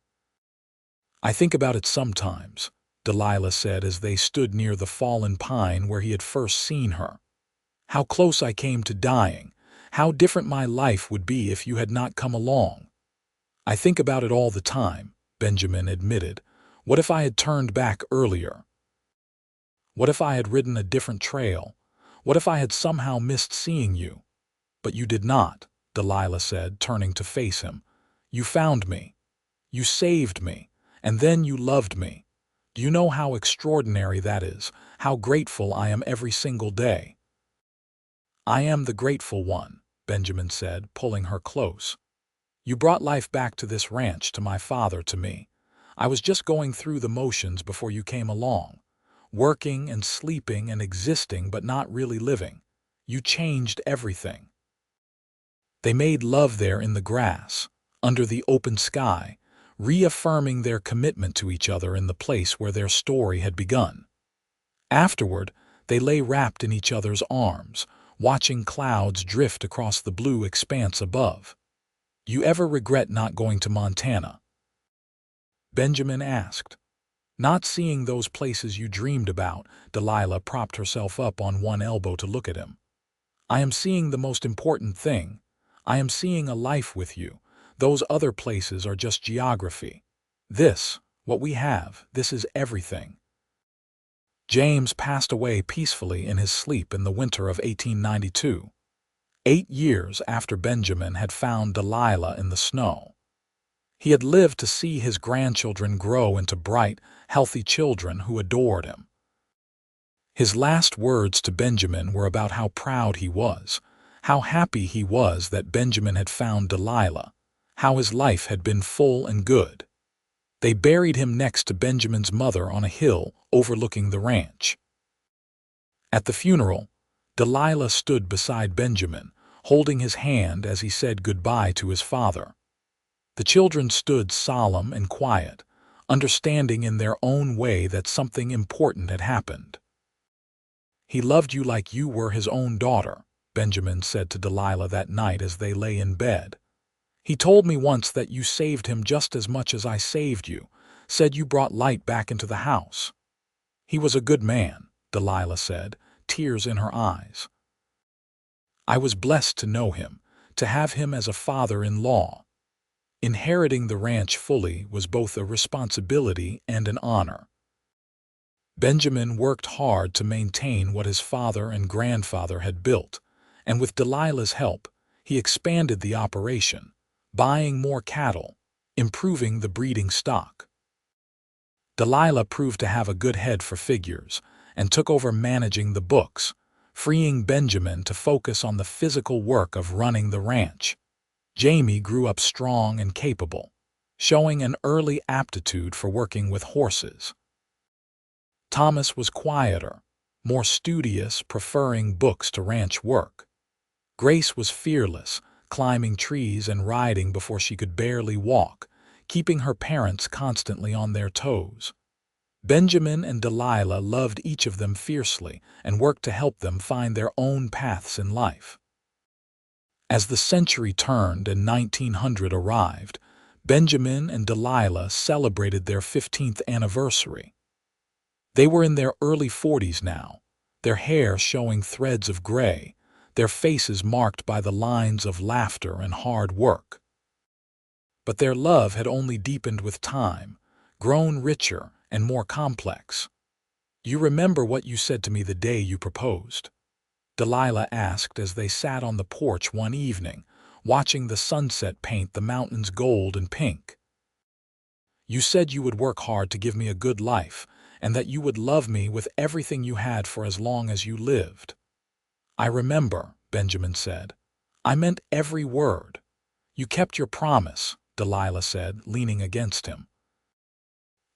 "I think about it sometimes," Delilah said as they stood near the fallen pine where he had first seen her. "How close I came to dying, how different my life would be if you had not come along." "I think about it all the time," Benjamin admitted. "What if I had turned back earlier? What if I had ridden a different trail? What if I had somehow missed seeing you?" "But you did not," Delilah said, turning to face him. "You found me. You saved me. And then you loved me. Do you know how extraordinary that is? How grateful I am every single day?" "I am the grateful one," Benjamin said, pulling her close. "You brought life back to this ranch, to my father, to me. I was just going through the motions before you came along, working and sleeping and existing but not really living. You changed everything." They made love there in the grass, under the open sky, reaffirming their commitment to each other in the place where their story had begun. Afterward, they lay wrapped in each other's arms, watching clouds drift across the blue expanse above. "You ever regret not going to Montana?" Benjamin asked. "Not seeing those places you dreamed about." Delilah propped herself up on one elbow to look at him. "I am seeing the most important thing. I am seeing a life with you. Those other places are just geography. This, what we have, this is everything." James passed away peacefully in his sleep in the winter of 1892, 8 years after Benjamin had found Delilah in the snow. He had lived to see his grandchildren grow into bright, healthy children who adored him. His last words to Benjamin were about how proud he was, how happy he was that Benjamin had found Delilah, how his life had been full and good. They buried him next to Benjamin's mother on a hill overlooking the ranch. At the funeral, Delilah stood beside Benjamin, holding his hand as he said goodbye to his father. The children stood solemn and quiet, understanding in their own way that something important had happened. "He loved you like you were his own daughter," Benjamin said to Delilah that night as they lay in bed. "He told me once that you saved him just as much as I saved you, said you brought light back into the house." "He was a good man," Delilah said, tears in her eyes. "I was blessed to know him, to have him as a father-in-law." Inheriting the ranch fully was both a responsibility and an honor. Benjamin worked hard to maintain what his father and grandfather had built, and with Delilah's help, he expanded the operation, buying more cattle, improving the breeding stock. Delilah proved to have a good head for figures and took over managing the books, freeing Benjamin to focus on the physical work of running the ranch. Jamie grew up strong and capable, showing an early aptitude for working with horses. Thomas was quieter, more studious, preferring books to ranch work. Grace was fearless, climbing trees and riding before she could barely walk, keeping her parents constantly on their toes. Benjamin and Delilah loved each of them fiercely and worked to help them find their own paths in life. As the century turned and 1900 arrived, Benjamin and Delilah celebrated their 15th anniversary. They were in their early 40s now, their hair showing threads of gray, their faces marked by the lines of laughter and hard work. But their love had only deepened with time, grown richer and more complex. "You remember what you said to me the day you proposed?" Delilah asked as they sat on the porch one evening, watching the sunset paint the mountains gold and pink. "You said you would work hard to give me a good life, and that you would love me with everything you had for as long as you lived." "I remember," Benjamin said. "I meant every word." "You kept your promise," Delilah said, leaning against him.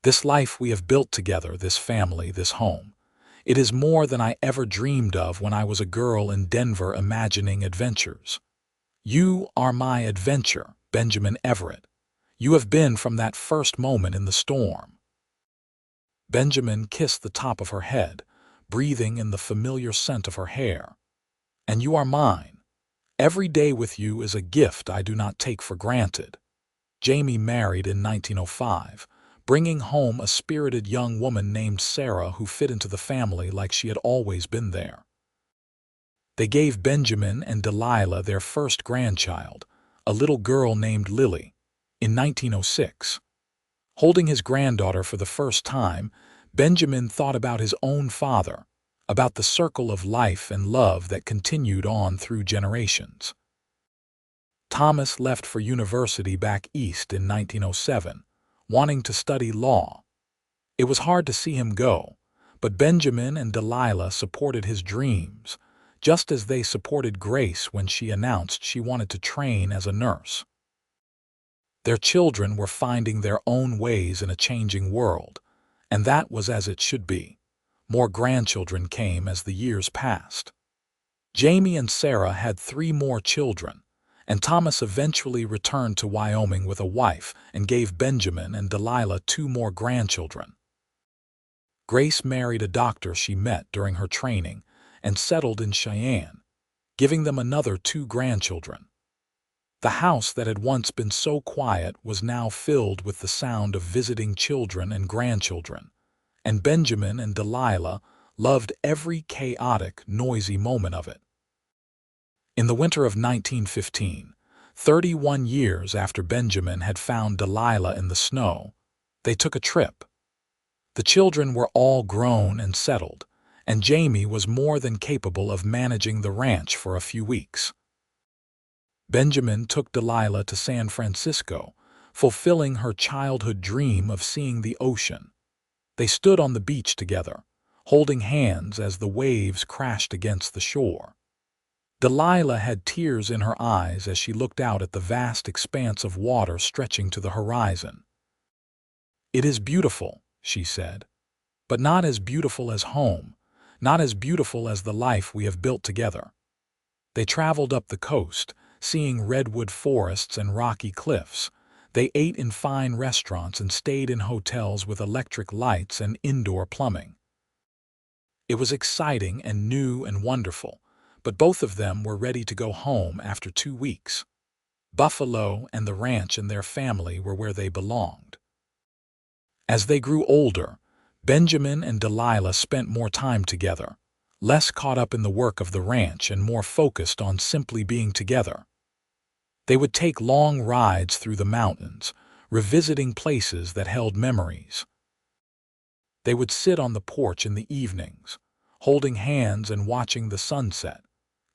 "This life we have built together, this family, this home. It is more than I ever dreamed of when I was a girl in Denver imagining adventures. You are my adventure, Benjamin Everett. You have been from that first moment in the storm." Benjamin kissed the top of her head, breathing in the familiar scent of her hair. "And you are mine. Every day with you is a gift I do not take for granted." Jamie married in 1905, bringing home a spirited young woman named Sarah who fit into the family like she had always been there. They gave Benjamin and Delilah their first grandchild, a little girl named Lily, in 1906. Holding his granddaughter for the first time, Benjamin thought about his own father, about the circle of life and love that continued on through generations. Thomas left for university back east in 1907, wanting to study law. It was hard to see him go, but Benjamin and Delilah supported his dreams, just as they supported Grace when she announced she wanted to train as a nurse. Their children were finding their own ways in a changing world, and that was as it should be. More grandchildren came as the years passed. Jamie and Sarah had 3 more children, and Thomas eventually returned to Wyoming with a wife and gave Benjamin and Delilah 2 more grandchildren. Grace married a doctor she met during her training and settled in Cheyenne, giving them another 2 grandchildren. The house that had once been so quiet was now filled with the sound of visiting children and grandchildren, and Benjamin and Delilah loved every chaotic, noisy moment of it. In the winter of 1915, 31 years after Benjamin had found Delilah in the snow, they took a trip. The children were all grown and settled, and Jamie was more than capable of managing the ranch for a few weeks. Benjamin took Delilah to San Francisco, fulfilling her childhood dream of seeing the ocean. They stood on the beach together, holding hands as the waves crashed against the shore. Delilah had tears in her eyes as she looked out at the vast expanse of water stretching to the horizon. "It is beautiful," she said, "but not as beautiful as home, not as beautiful as the life we have built together." They traveled up the coast, seeing redwood forests and rocky cliffs. They ate in fine restaurants and stayed in hotels with electric lights and indoor plumbing. It was exciting and new and wonderful, but both of them were ready to go home after 2 weeks. Buffalo and the ranch and their family were where they belonged. As they grew older, Benjamin and Delilah spent more time together, less caught up in the work of the ranch and more focused on simply being together. They would take long rides through the mountains, revisiting places that held memories. They would sit on the porch in the evenings, holding hands and watching the sunset,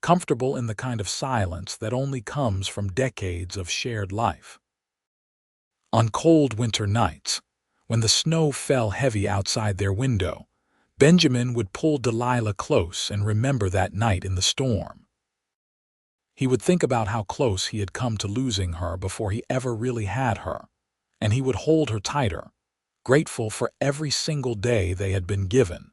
comfortable in the kind of silence that only comes from decades of shared life. On cold winter nights, when the snow fell heavy outside their window, Benjamin would pull Delilah close and remember that night in the storm. He would think about how close he had come to losing her before he ever really had her, and he would hold her tighter, grateful for every single day they had been given.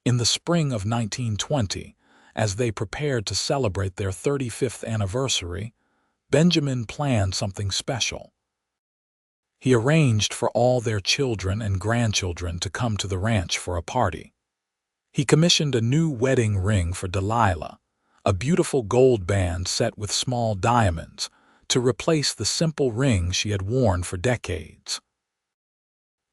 In the spring of 1920, as they prepared to celebrate their 35th anniversary, Benjamin planned something special. He arranged for all their children and grandchildren to come to the ranch for a party. He commissioned a new wedding ring for Delilah, a beautiful gold band set with small diamonds, to replace the simple ring she had worn for decades.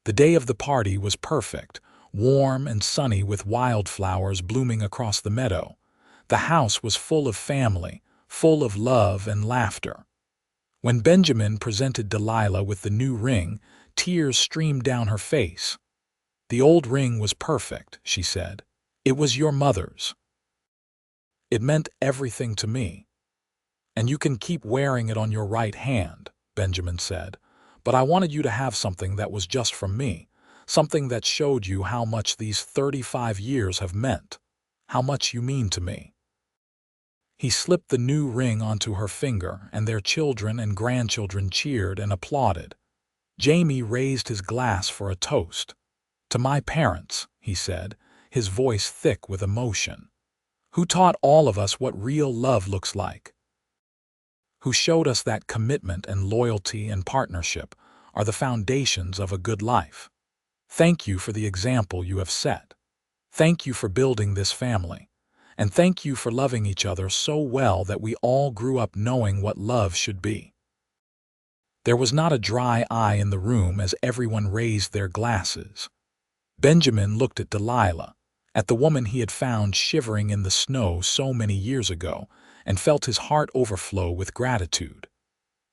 The day of the party was perfect, warm and sunny with wildflowers blooming across the meadow. The house was full of family, full of love and laughter. When Benjamin presented Delilah with the new ring, tears streamed down her face. "The old ring was perfect," she said. "It was your mother's." It meant everything to me. And you can keep wearing it on your right hand, Benjamin said. But I wanted you to have something that was just from me, something that showed you how much these 35 years have meant, how much you mean to me. He slipped the new ring onto her finger, and their children and grandchildren cheered and applauded. Jamie raised his glass for a toast. "To my parents," he said, his voice thick with emotion, "who taught all of us what real love looks like, who showed us that commitment and loyalty and partnership are the foundations of a good life. Thank you for the example you have set. Thank you for building this family. And thank you for loving each other so well that we all grew up knowing what love should be." There was not a dry eye in the room as everyone raised their glasses. Benjamin looked at Delilah, at the woman he had found shivering in the snow so many years ago, and felt his heart overflow with gratitude.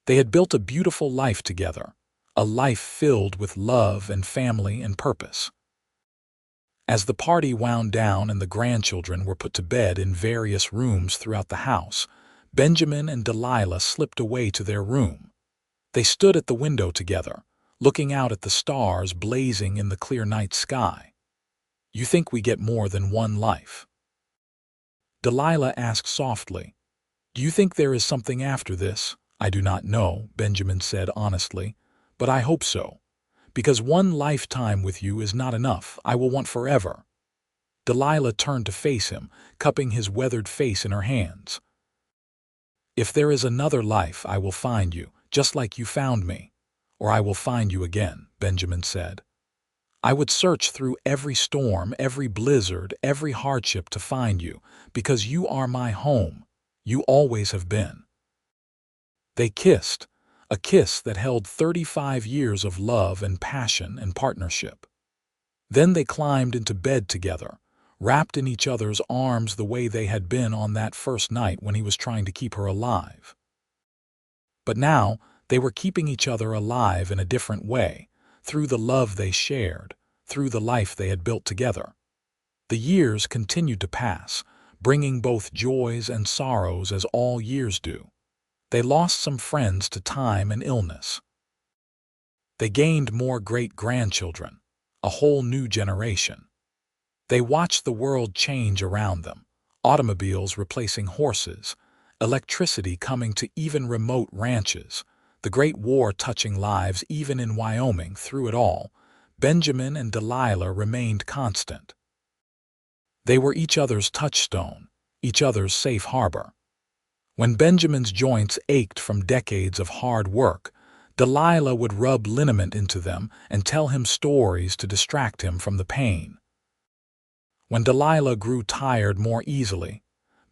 They had built a beautiful life together, a life filled with love and family and purpose. As the party wound down and the grandchildren were put to bed in various rooms throughout the house, Benjamin and Delilah slipped away to their room. They stood at the window together, looking out at the stars blazing in the clear night sky. "You think we get more than one life?" Delilah asked softly. "Do you think there is something after this?" "I do not know," Benjamin said honestly, "but I hope so. Because one lifetime with you is not enough. I will want forever." Delilah turned to face him, cupping his weathered face in her hands. "If there is another life, I will find you, just like you found me. Or I will find you again," Benjamin said. "I would search through every storm, every blizzard, every hardship to find you, because you are my home. You always have been." They kissed, a kiss that held 35 years of love and passion and partnership. Then they climbed into bed together, wrapped in each other's arms the way they had been on that first night when he was trying to keep her alive. But now they were keeping each other alive in a different way, through the love they shared, through the life they had built together. The years continued to pass, bringing both joys and sorrows as all years do. They lost some friends to time and illness. They gained more great-grandchildren, a whole new generation. They watched the world change around them, automobiles replacing horses, electricity coming to even remote ranches, the Great War touching lives even in Wyoming. Through it all, Benjamin and Delilah remained constant. They were each other's touchstone, each other's safe harbor. When Benjamin's joints ached from decades of hard work, Delilah would rub liniment into them and tell him stories to distract him from the pain. When Delilah grew tired more easily,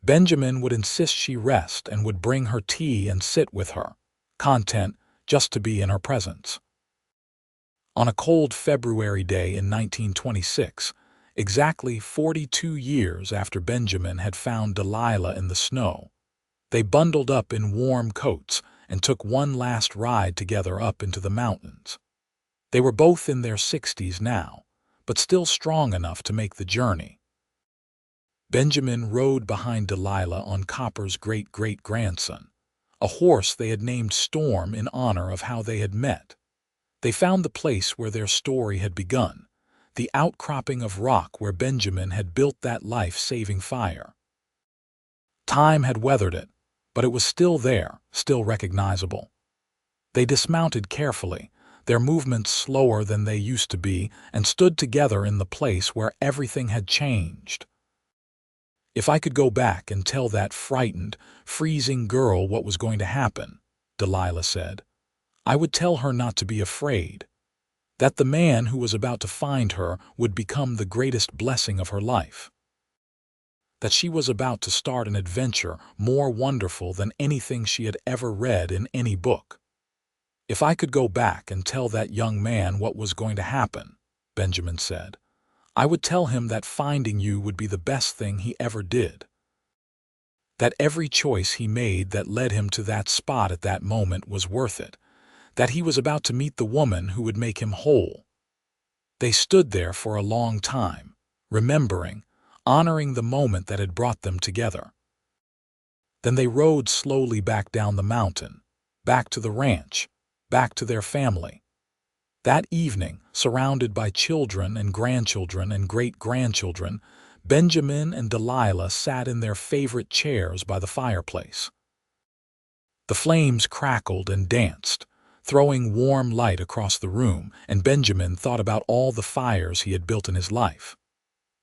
Benjamin would insist she rest and would bring her tea and sit with her, content just to be in her presence. On a cold February day in 1926, exactly 42 years after Benjamin had found Delilah in the snow, they bundled up in warm coats and took one last ride together up into the mountains. They were both in their 60s now, but still strong enough to make the journey. Benjamin rode behind Delilah on Copper's great-great-grandson, a horse they had named Storm in honor of how they had met. They found the place where their story had begun, the outcropping of rock where Benjamin had built that life-saving fire. Time had weathered it, but it was still there, still recognizable. They dismounted carefully, their movements slower than they used to be, and stood together in the place where everything had changed. "If I could go back and tell that frightened, freezing girl what was going to happen," Delilah said, "I would tell her not to be afraid, that the man who was about to find her would become the greatest blessing of her life, that she was about to start an adventure more wonderful than anything she had ever read in any book. If I could go back and tell that young man what was going to happen," Benjamin said, "I would tell him that finding you would be the best thing he ever did, that every choice he made that led him to that spot at that moment was worth it, that he was about to meet the woman who would make him whole." They stood there for a long time, remembering, honoring the moment that had brought them together. Then they rode slowly back down the mountain, back to the ranch, back to their family. That evening, surrounded by children and grandchildren and great-grandchildren, Benjamin and Delilah sat in their favorite chairs by the fireplace. The flames crackled and danced, throwing warm light across the room, and Benjamin thought about all the fires he had built in his life.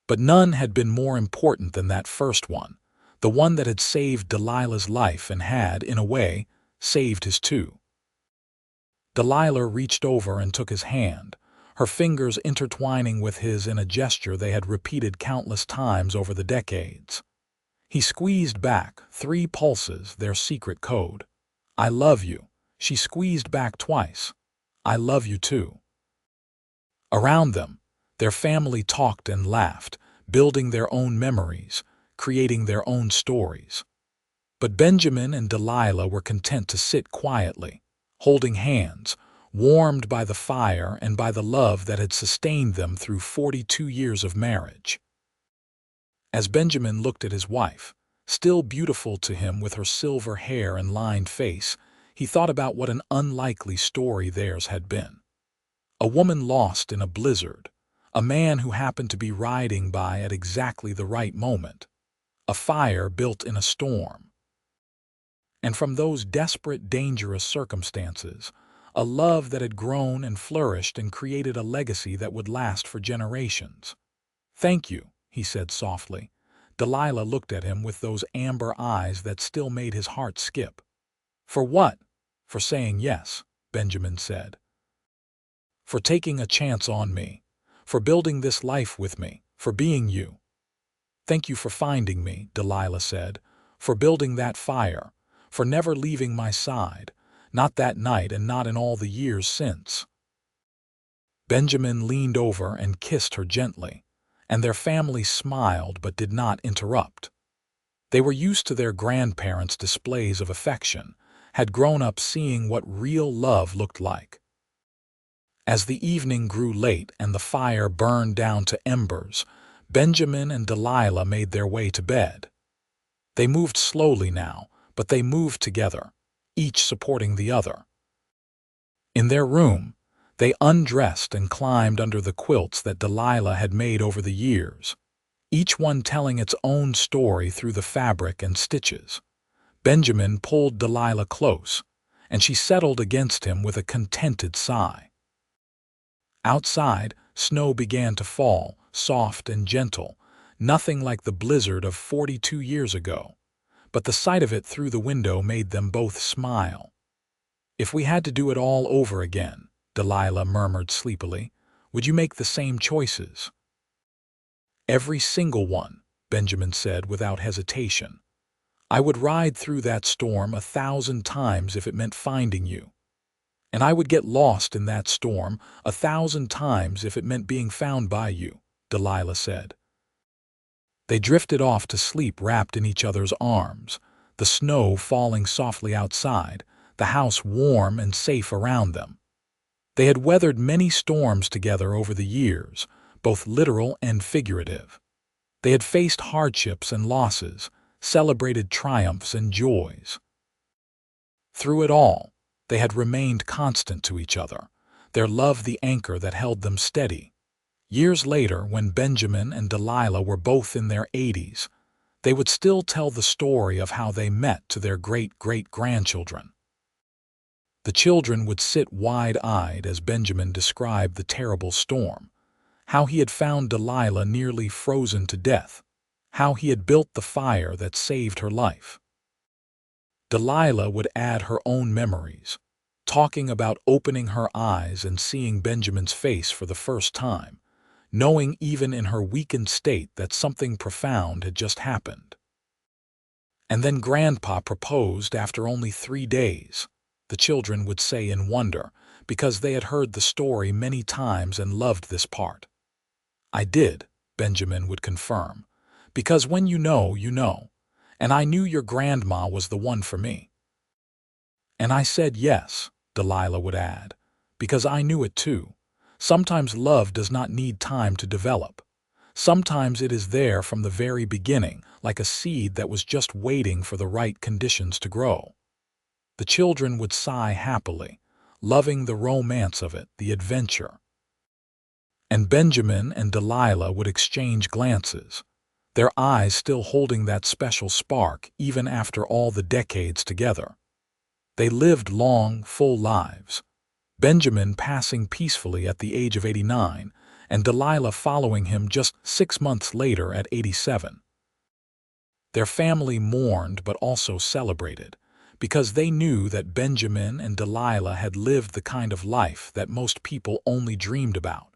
But none had been more important than that first one, the one that had saved Delilah's life and had, in a way, saved his too. Delilah reached over and took his hand, her fingers intertwining with his in a gesture they had repeated countless times over the decades. He squeezed back 3 pulses, their secret code. "I love you." She squeezed back twice. "I love you too." Around them, their family talked and laughed, building their own memories, creating their own stories. But Benjamin and Delilah were content to sit quietly, holding hands, warmed by the fire and by the love that had sustained them through 42 years of marriage. As Benjamin looked at his wife, still beautiful to him with her silver hair and lined face, he thought about what an unlikely story theirs had been. A woman lost in a blizzard, a man who happened to be riding by at exactly the right moment, a fire built in a storm. And from those desperate, dangerous circumstances, a love that had grown and flourished and created a legacy that would last for generations. "Thank you," he said softly. Delilah looked at him with those amber eyes that still made his heart skip. "For what?" "For saying yes," Benjamin said. "For taking a chance on me, for building this life with me, for being you." "Thank you for finding me," Delilah said, "for building that fire, for never leaving my side, not that night and not in all the years since." Benjamin leaned over and kissed her gently, and their family smiled but did not interrupt. They were used to their grandparents' displays of affection, had grown up seeing what real love looked like. As the evening grew late and the fire burned down to embers, Benjamin and Delilah made their way to bed. They moved slowly now, but they moved together, each supporting the other. In their room, they undressed and climbed under the quilts that Delilah had made over the years, each one telling its own story through the fabric and stitches. Benjamin pulled Delilah close, and she settled against him with a contented sigh. Outside, snow began to fall, soft and gentle, nothing like the blizzard of 42 years ago, but the sight of it through the window made them both smile. "If we had to do it all over again," Delilah murmured sleepily, "would you make the same choices?" "Every single one," Benjamin said without hesitation. "I would ride through that storm 1,000 times if it meant finding you. And I would get lost in that storm 1,000 times if it meant being found by you," Delilah said. They drifted off to sleep wrapped in each other's arms, the snow falling softly outside, the house warm and safe around them. They had weathered many storms together over the years, both literal and figurative. They had faced hardships and losses, celebrated triumphs and joys. Through it all, they had remained constant to each other, their love the anchor that held them steady. Years later, when Benjamin and Delilah were both in their 80s, they would still tell the story of how they met to their great-great-grandchildren. The children would sit wide-eyed as Benjamin described the terrible storm, how he had found Delilah nearly frozen to death, how he had built the fire that saved her life. Delilah would add her own memories, talking about opening her eyes and seeing Benjamin's face for the first time, knowing even in her weakened state that something profound had just happened. And then Grandpa proposed after only 3 days, the children would say in wonder, because they had heard the story many times and loved this part. "I did," Benjamin would confirm, "because when you know, you know, and I knew your grandma was the one for me." "And I said yes," Delilah would add, "because I knew it too. Sometimes love does not need time to develop. Sometimes it is there from the very beginning, like a seed that was just waiting for the right conditions to grow. The children would sigh happily, loving the romance of it, the adventure. And Benjamin and Delilah would exchange glances, their eyes still holding that special spark even after all the decades together. They lived long, full lives, Benjamin passing peacefully at the age of 89, and Delilah following him just 6 months later at 87. Their family mourned but also celebrated, because they knew that Benjamin and Delilah had lived the kind of life that most people only dreamed about.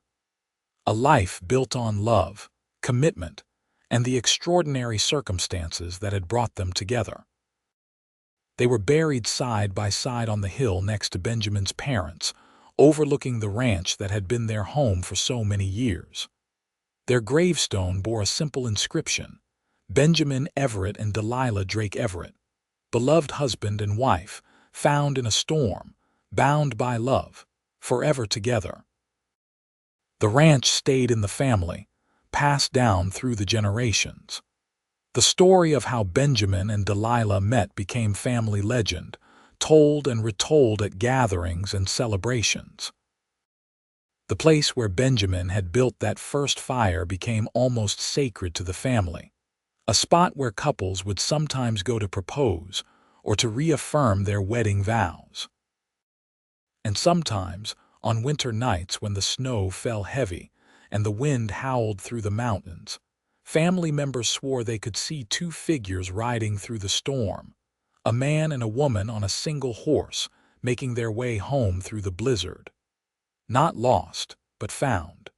A life built on love, commitment, and the extraordinary circumstances that had brought them together. They were buried side by side on the hill next to Benjamin's parents, overlooking the ranch that had been their home for so many years. Their gravestone bore a simple inscription: Benjamin Everett and Delilah Drake Everett, beloved husband and wife, found in a storm, bound by love, forever together. The ranch stayed in the family, passed down through the generations. The story of how Benjamin and Delilah met became family legend, told and retold at gatherings and celebrations. The place where Benjamin had built that first fire became almost sacred to the family, a spot where couples would sometimes go to propose or to reaffirm their wedding vows. And sometimes, on winter nights when the snow fell heavy and the wind howled through the mountains, family members swore they could see two figures riding through the storm, a man and a woman on a single horse, making their way home through the blizzard. Not lost, but found.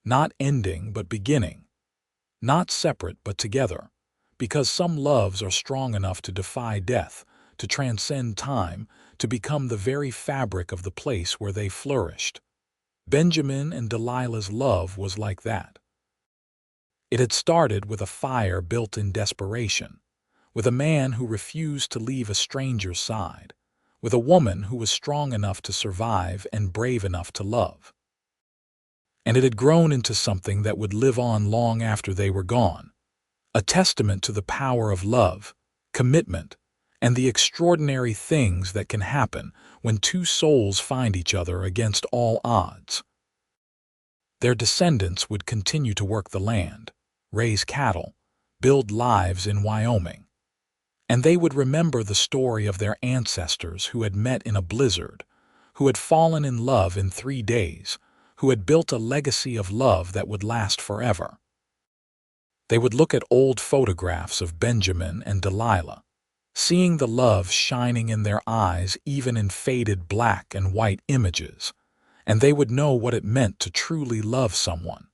Not ending, but beginning. Not separate, but together, because some loves are strong enough to defy death, to transcend time, to become the very fabric of the place where they flourished. Benjamin and Delilah's love was like that. It had started with a fire built in desperation, with a man who refused to leave a stranger's side, with a woman who was strong enough to survive and brave enough to love. And it had grown into something that would live on long after they were gone, a testament to the power of love, commitment, and the extraordinary things that can happen when two souls find each other against all odds. Their descendants would continue to work the land, raise cattle, build lives in Wyoming. And they would remember the story of their ancestors who had met in a blizzard, who had fallen in love in 3 days, who had built a legacy of love that would last forever. They would look at old photographs of Benjamin and Delilah, seeing the love shining in their eyes even in faded black and white images, and they would know what it meant to truly love someone.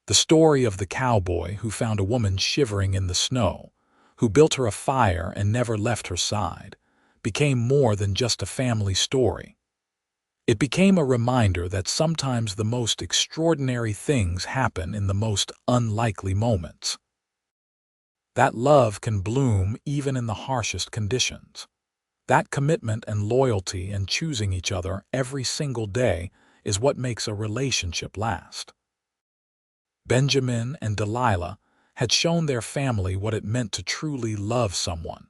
The story of the cowboy who found a woman shivering in the snow, who built her a fire and never left her side, became more than just a family story. It became a reminder that sometimes the most extraordinary things happen in the most unlikely moments. That love can bloom even in the harshest conditions. That commitment and loyalty and choosing each other every single day is what makes a relationship last. Benjamin and Delilah had shown their family what it meant to truly love someone,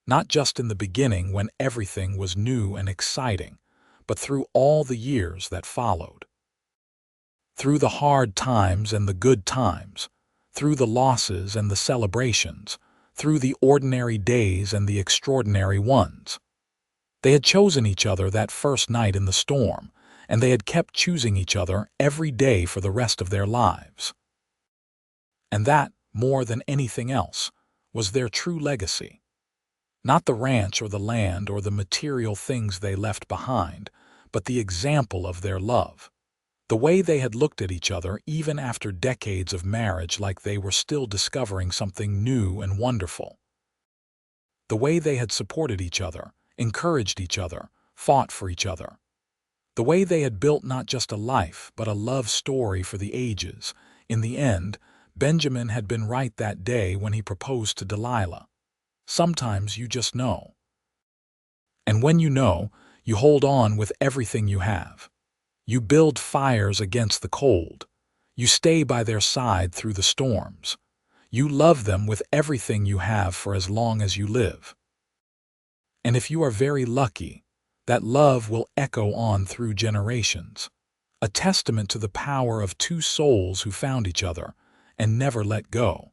not just in the beginning when everything was new and exciting, but through all the years that followed. Through the hard times and the good times, through the losses and the celebrations, through the ordinary days and the extraordinary ones. They had chosen each other that first night in the storm, and they had kept choosing each other every day for the rest of their lives. And that, more than anything else, was their true legacy. Not the ranch or the land or the material things they left behind, but the example of their love. The way they had looked at each other even after decades of marriage like they were still discovering something new and wonderful. The way they had supported each other, encouraged each other, fought for each other. The way they had built not just a life, but a love story for the ages. In the end, Benjamin had been right that day when he proposed to Delilah. Sometimes you just know. And when you know, you hold on with everything you have. You build fires against the cold. You stay by their side through the storms. You love them with everything you have for as long as you live. And if you are very lucky, that love will echo on through generations, a testament to the power of two souls who found each other and never let go.